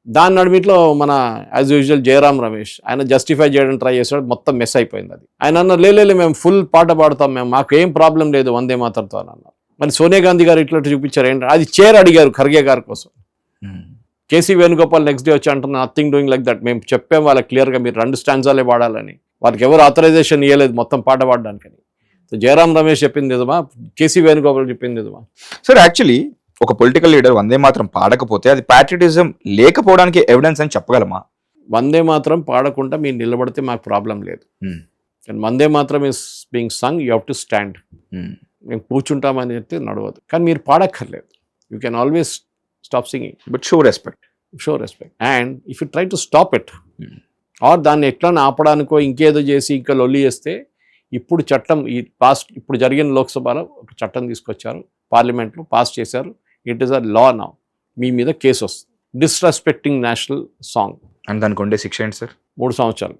దాని నడిమిట్లో మన యాజ్ యూజువల్ జయరాం రమేష్ ఆయన జస్టిఫై చేయడానికి ట్రై చేసాడు, మొత్తం మెస్ అయిపోయింది అది. ఆయన అన్నారు లేలే మేము ఫుల్ పాట పాడతాం, మాకు ఏం ప్రాబ్లం లేదు వందే మాత్రంతో అని అన్నారు. మరి సోనియా గాంధీ గారు ఇట్లా చూపించారు ఏంటంటే అది చైర్ అడిగారు ఖర్గే గారి కోసం. కేసీ వేణుగోపాల్ నెక్స్ట్ డే వచ్చి అంటున్నారు నథింగ్ డూయింగ్ లైక్ దట్, మేము చెప్పాం వాళ్ళకి క్లియర్గా మీరు 2 స్టాండ్సాలే పాడాలని, వాళ్ళకి ఎవరు ఆథరైజేషన్ ఇవ్వలేదు మొత్తం పాట పాడడానికని. జయరాం రమేష్ చెప్పింది నిజమా, కేసీ వేణుగోపాల్ చెప్పింది నిజమా? సార్ యాక్చువల్లీ ఒక పొలిటికల్ లీడర్ వందే మాత్రం పాడకపోతే అది ప్యాట్రిటిజం లేకపోవడానికి ఎవిడెన్స్ అని చెప్పగలమా? వందే మాత్రం పాడకుండా మీరు నిలబడితే మాకు ప్రాబ్లం లేదు. Vande Mataram is being sung, you have to stand. మేము కూర్చుంటామని చెప్తే నడవదు, కానీ మీరు పాడక్కర్లేదు. You can always stop singing, but show respect. And if you try to stop it or దాన్ని ఎట్లా ఆపడానికో ఇంకేదో చేసి ఇంకా లొల్లి చేస్తే, ఇప్పుడు చట్టం ఇప్పుడు జరిగిన లోక్సభలో ఒక చట్టం తీసుకొచ్చారు, పార్లమెంట్లో పాస్ చేశారు. It is a law now. మీ మీద కేసు వస్తుంది, డిస్రెస్పెక్టింగ్ నేషనల్ సాంగ్. అండ్ దానికి ఉండే శిక్ష ఏంటి సార్? 3 సంవత్సరాలు.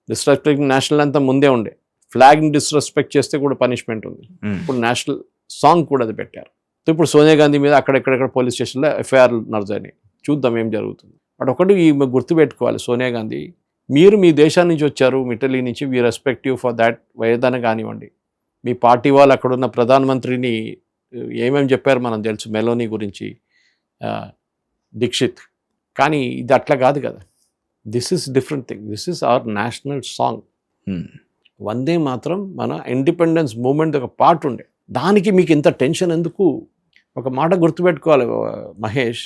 డిస్రెస్పెక్టింగ్ నేషనల్ అంతా ముందే ఉండే, ఫ్లాగ్ని డిస్రెస్పెక్ట్ చేస్తే కూడా పనిష్మెంట్ ఉంది. ఇప్పుడు నేషనల్ సాంగ్ కూడా అది పెట్టారు. ఇప్పుడు సోనియా గాంధీ మీద అక్కడెక్కడెక్కడ పోలీస్ స్టేషన్లో ఎఫ్ఐఆర్ నడుస్తాయి. చూద్దాం ఏం జరుగుతుంది. బట్ ఒకటి గుర్తుపెట్టుకోవాలి, సోనియా గాంధీ మీరు మీ దేశాన్ని నుంచి వచ్చారు, ఇటలీ నుంచి, we respect you for that. ఏదైనా కానివ్వండి, మీ పార్టీ వాళ్ళు అక్కడున్న ప్రధానమంత్రిని ఏమేమి చెప్పారు మనం తెలుసు, మెలోనీ గురించి, దీక్షిత్. కానీ ఇది అట్లా కాదు కదా. This is different thing. This is our national song. Vande Mataram మన ఇండిపెండెన్స్ మూమెంట్ ఒక పార్ట్ ఉండే. దానికి మీకు ఇంత టెన్షన్ ఎందుకు? ఒక మాట గుర్తుపెట్టుకోవాలి మహేష్,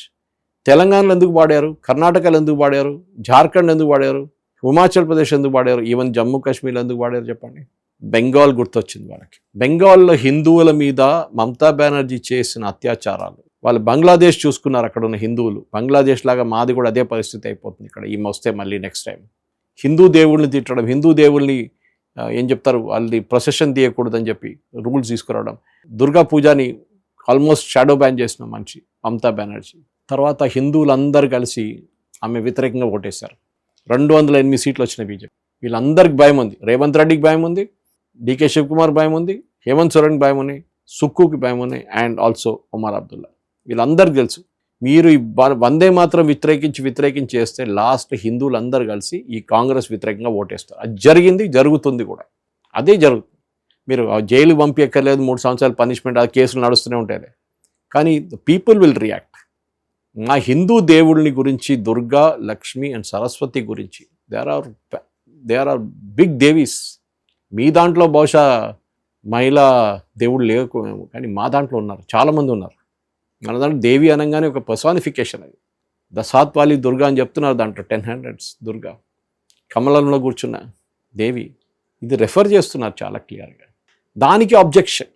తెలంగాణలో ఎందుకు పాడారు, కర్ణాటకలో ఎందుకు పాడారు, జార్ఖండ్ ఎందుకు పాడారు, హిమాచల్ ప్రదేశ్ ఎందుకు పాడారు, ఈవెన్ జమ్మూ కాశ్మీర్లో ఎందుకు పాడారు చెప్పండి? బెంగాల్ గుర్తొచ్చింది వాళ్ళకి. బెంగాల్లో హిందువుల మీద మమతా బెనర్జీ చేసిన అత్యాచారాలు, వాళ్ళు బంగ్లాదేశ్ చూసుకున్నారు అక్కడ ఉన్న హిందువులు. బంగ్లాదేశ్ లాగా మాది కూడా అదే పరిస్థితి అయిపోతుంది ఇక్కడ ఈమె వస్తే మళ్ళీ నెక్స్ట్ టైం. హిందూ దేవుళ్ళని తిట్టడం, హిందూ దేవుళ్ళని ఏం చెప్తారు, వాళ్ళని ప్రొసెషన్ తీయకూడదని చెప్పి రూల్స్ తీసుకురావడం. దుర్గా పూజని ఆల్మోస్ట్ షాడో బ్యాన్ చేసిన మనిషి మమతా బెనర్జీ. తర్వాత హిందువులందరూ కలిసి ఆమె వ్యతిరేకంగా ఓటేశారు. 208 సీట్లు వచ్చినాయి బీజేపీ. వీళ్ళందరికీ భయం ఉంది. రేవంత్ రెడ్డికి భయం ఉంది, డికే శివకుమార్ భయం ఉంది, హేమంత్ సోరెన్కి భయం ఉన్నాయి, సుక్కుకి భయం ఉన్నాయి, అండ్ ఆల్సో ఒమర్ అబ్దుల్లా. వీళ్ళందరికీ తెలుసు మీరు ఈ వందే మాత్రం వ్యతిరేకించి చేస్తే లాస్ట్ హిందువులందరూ కలిసి ఈ కాంగ్రెస్ వ్యతిరేకంగా ఓటేస్తారు. అది జరిగింది, జరుగుతుంది కూడా. అదే జరుగుతుంది. మీరు జైలు పంపించక్కర్లేదు, 3 సంవత్సరాలు పనిష్మెంట్, ఆ కేసులు నడుస్తూనే ఉంటాయి. కానీ పీపుల్ విల్ రియాక్ట్. మా హిందూ దేవుళ్ళని గురించి, దుర్గా, లక్ష్మి అండ్ సరస్వతి గురించి, దే ఆర్ బిగ్ దేవీస్. మీ దాంట్లో బహుశా మహిళా దేవుళ్ళు లేకపోయాము, కానీ మా దాంట్లో ఉన్నారు, చాలామంది ఉన్నారు. మన దాంట్లో దేవి అనగానే ఒక పర్సానిఫికేషన్. అది దశాత్వాలి దుర్గా అని చెప్తున్నారు దాంట్లో, 10 hands దుర్గా, కమలంలో కూర్చున్న దేవి. ఇది రెఫర్ చేస్తున్నారు చాలా క్లియర్గా. దానికి objection.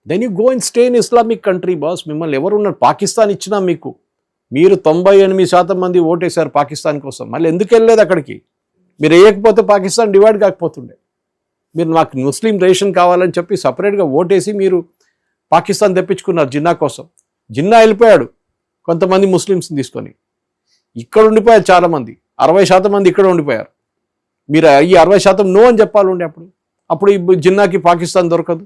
Then you go and stay in Islamic country boss. మిమ్మల్ని ఎవరున్నారు? పాకిస్తాన్ ఇచ్చినా మీకు మీరు 98% మంది ఓటేశారు పాకిస్తాన్ కోసం, మళ్ళీ ఎందుకు వెళ్ళలేదు అక్కడికి? మీరు వేయకపోతే పాకిస్తాన్ డివైడ్ కాకపోతుండే. మీరు నాకు ముస్లిం రేషన్ కావాలని చెప్పి సపరేట్గా ఓటేసి మీరు పాకిస్తాన్ తెప్పించుకున్నారు జిన్నా కోసం. జిన్నా వెళ్ళిపోయాడు కొంతమంది ముస్లిమ్స్ని తీసుకొని, ఇక్కడ ఉండిపోయారు చాలామంది, 60% మంది ఇక్కడ ఉండిపోయారు. మీరు ఈ 60% నో అని చెప్పాలండి. అప్పుడు ఈ జిన్నాకి పాకిస్తాన్ దొరకదు.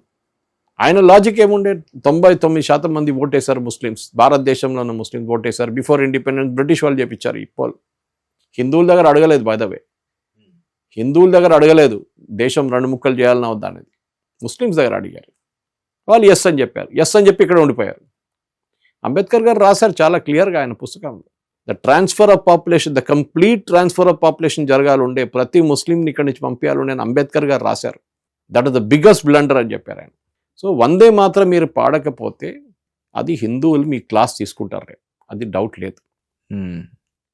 ఆయన లాజిక్ ఏముండే? 99% మంది ఓటేశారు ముస్లిమ్స్, భారతదేశంలో ఉన్న ముస్లిమ్స్ ఓటేశారు. బిఫోర్ ఇండిపెండెన్స్ బ్రిటిష్ వాళ్ళు చేపించారు ఈ పోల్. హిందువుల దగ్గర అడగలేదు, బై ద వే, హిందువుల దగ్గర అడగలేదు దేశం 2 ముక్కలు చేయాలన్నా వద్దా అనేది. ముస్లిమ్స్ దగ్గర అడిగారు, వాళ్ళు ఎస్ అని చెప్పారు. ఎస్ అని చెప్పి ఇక్కడ ఉండిపోయారు. అంబేద్కర్ గారు రాశారు చాలా క్లియర్గా ఆయన పుస్తకంలో, the transfer of population, the complete transfer of population జరగాలి ఉండే, ప్రతి ముస్లింని ఇక్కడి నుంచి పంపించాలి అని అంబేద్కర్ గారు రాశారు. That is the biggest blunder అని చెప్పారు ఆయన. సో వందే మాత్రం మీరు పాడకపోతే అది హిందువులు మీ క్లాస్ తీసుకుంటారు, అది డౌట్ లేదు.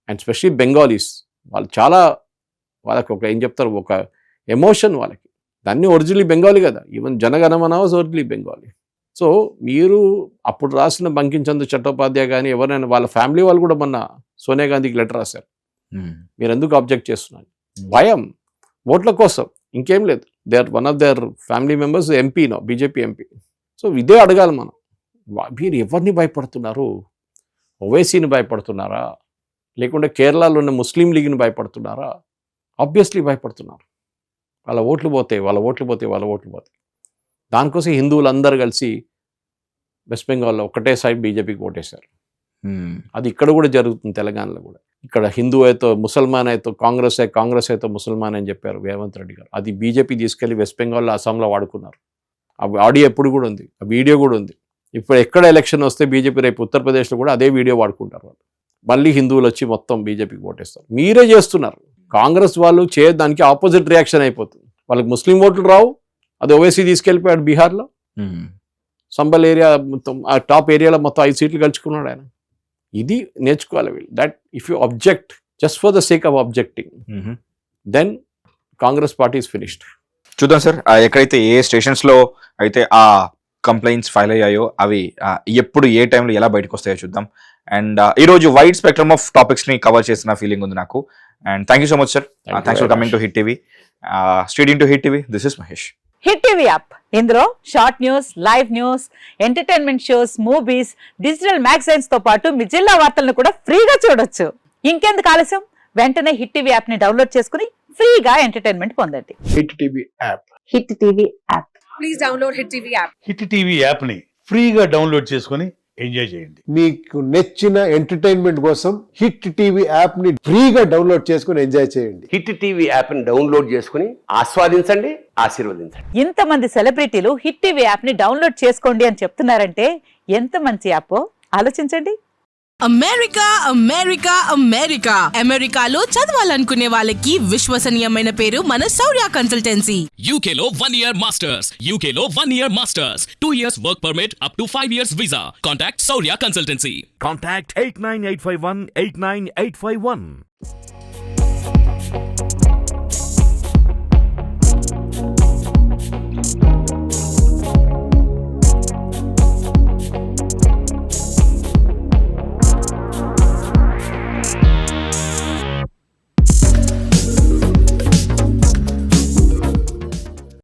అండ్ స్పెషలీ బెంగాలీస్, వాళ్ళు చాలా, వాళ్ళకి ఒక ఏం చెప్తారు, ఒక ఎమోషన్ వాళ్ళకి. దాన్ని ఒరిజినలీ బెంగాలీ కదా, even Jana Gana Mana was originally Bengali. So మీరు అప్పుడు రాసిన బంకించంద్ర చట్టోపాధ్యాయ కానీ ఎవరైనా వాళ్ళ ఫ్యామిలీ వాళ్ళు కూడా మొన్న సోనియా గాంధీకి లెటర్ రాశారు, మీరు ఎందుకు అబ్జెక్ట్ చేస్తున్నారు? భయం, ఓట్ల కోసం, ఇంకేం లేదు. They are one of their family members ఎంపీనో, బీజేపీ ఎంపీ. సో ఇదే అడగాలి మనం, మీరు ఎవరిని భయపడుతున్నారు? ఓవైసీని భయపడుతున్నారా, లేకుంటే కేరళలో ఉన్న ముస్లిం లీగ్ని భయపడుతున్నారా? ఆబ్వియస్లీ భయపడుతున్నారు. వాళ్ళ ఓట్లు పోతాయి. దానికోసం హిందువులు అందరూ కలిసి వెస్ట్ బెంగాల్లో ఒకటే సైడ్ బీజేపీకి ఓటేశారు. అది ఇక్కడ కూడా జరుగుతుంది, తెలంగాణలో కూడా. ఇక్కడ హిందూ అయితే ముసల్మాన్ అయితే కాంగ్రెస్ అయితే ముసల్మాన్ అని చెప్పారు రేవంత్ రెడ్డి గారు. అది బీజేపీ తీసుకెళ్లి వెస్ట్ బెంగాల్లో, అస్సాంలో వాడుకున్నారు. ఆ ఆడియో ఎప్పుడు కూడా ఉంది, ఆ వీడియో కూడా ఉంది. ఇప్పుడు ఎక్కడ ఎలక్షన్ వస్తే బీజేపీ రేపు ఉత్తరప్రదేశ్లో కూడా అదే వీడియో వాడుకుంటారు వాళ్ళు. మళ్ళీ హిందువులు వచ్చి మొత్తం బీజేపీకి ఓటేస్తారు. మీరే చేస్తున్నారు. కాంగ్రెస్ వాళ్ళు దానికి ఆపోజిట్ రియాక్షన్ అయిపోతుంది. వాళ్ళకి ముస్లిం ఓట్లు రావు, అది ఓవైసీ తీసుకెళ్ళిపోయాడు బీహార్లో. సంబల్ ఏరియా మొత్తం, ఆ టాప్ ఏరియాలో మొత్తం 5 సీట్లు గెలుచుకున్నాడు ఆయన. ఇది నేర్చుకోవాలి వీళ్ళు. That if you object just for the sake of objecting, then Congress party is finished. చూద్దాం సార్, ఎక్కడైతే ఏ స్టేషన్స్లో అయితే ఆ కంప్లైంట్స్ ఫైల్ అయ్యాయో అవి ఎప్పుడు ఏ టైంలో ఎలా బయటకు వస్తాయో చూద్దాం. అండ్ ఈరోజు వైడ్ స్పెక్ట్రమ్ ఆఫ్ టాపిక్స్ని కవర్ చేసిన ఫీలింగ్ ఉంది నాకు. And thank you so much sir, thanks for coming to hit TV. Stay ఇన్ to hit TV, this is Mahesh. Hit TV app, ఇందులో short news, live news, entertainment shows, movies, digital magazines తో పాటు మీ జిల్లా వార్తలను కూడా ఫ్రీగా చూడొచ్చు. ఇంకెందుకు ఆలస్యం, వెంటనే హిట్ టీవీ యాప్ ని డౌన్లోడ్ చేసుకుని ఫ్రీగా ఎంటర్టైన్మెంట్ పొందండి. Hit TV app, hit TV app, please download hit TV app. Hit TV app ని ఫ్రీగా డౌన్లోడ్ చేసుకొని ఎంజాయ్ చేయండి. మీకు నచ్చిన ఎంటర్టైన్మెంట్ కోసం హిట్ టీవీ యాప్ ని ఫ్రీగా డౌన్లోడ్ చేసుకుని ఎంజాయ్ చేయండి. హిట్ టీవీ యాప్ ని డౌన్లోడ్ చేసుకుని ఆస్వాదించండి, ఆశీర్వదించండి. ఇంతమంది సెలబ్రిటీలు హిట్ టీవీ యాప్ ని డౌన్లోడ్ చేసుకోండి అని చెప్తున్నారంటే ఎంత మంచి యాప్ ఆలోచించండి. అమెరికా అమెరికా అమెరికా అమెరికాలో చదవాలనుకునే వాళ్ళకి విశ్వసనీయమైన పేరు మన శౌర్య కన్సల్టెన్సీ. UK లో 1 year masters, UK లో 1 year masters, 2 years work permit up to 5 years visa. Contact Saurya Consultancy. Contact 89851 89851.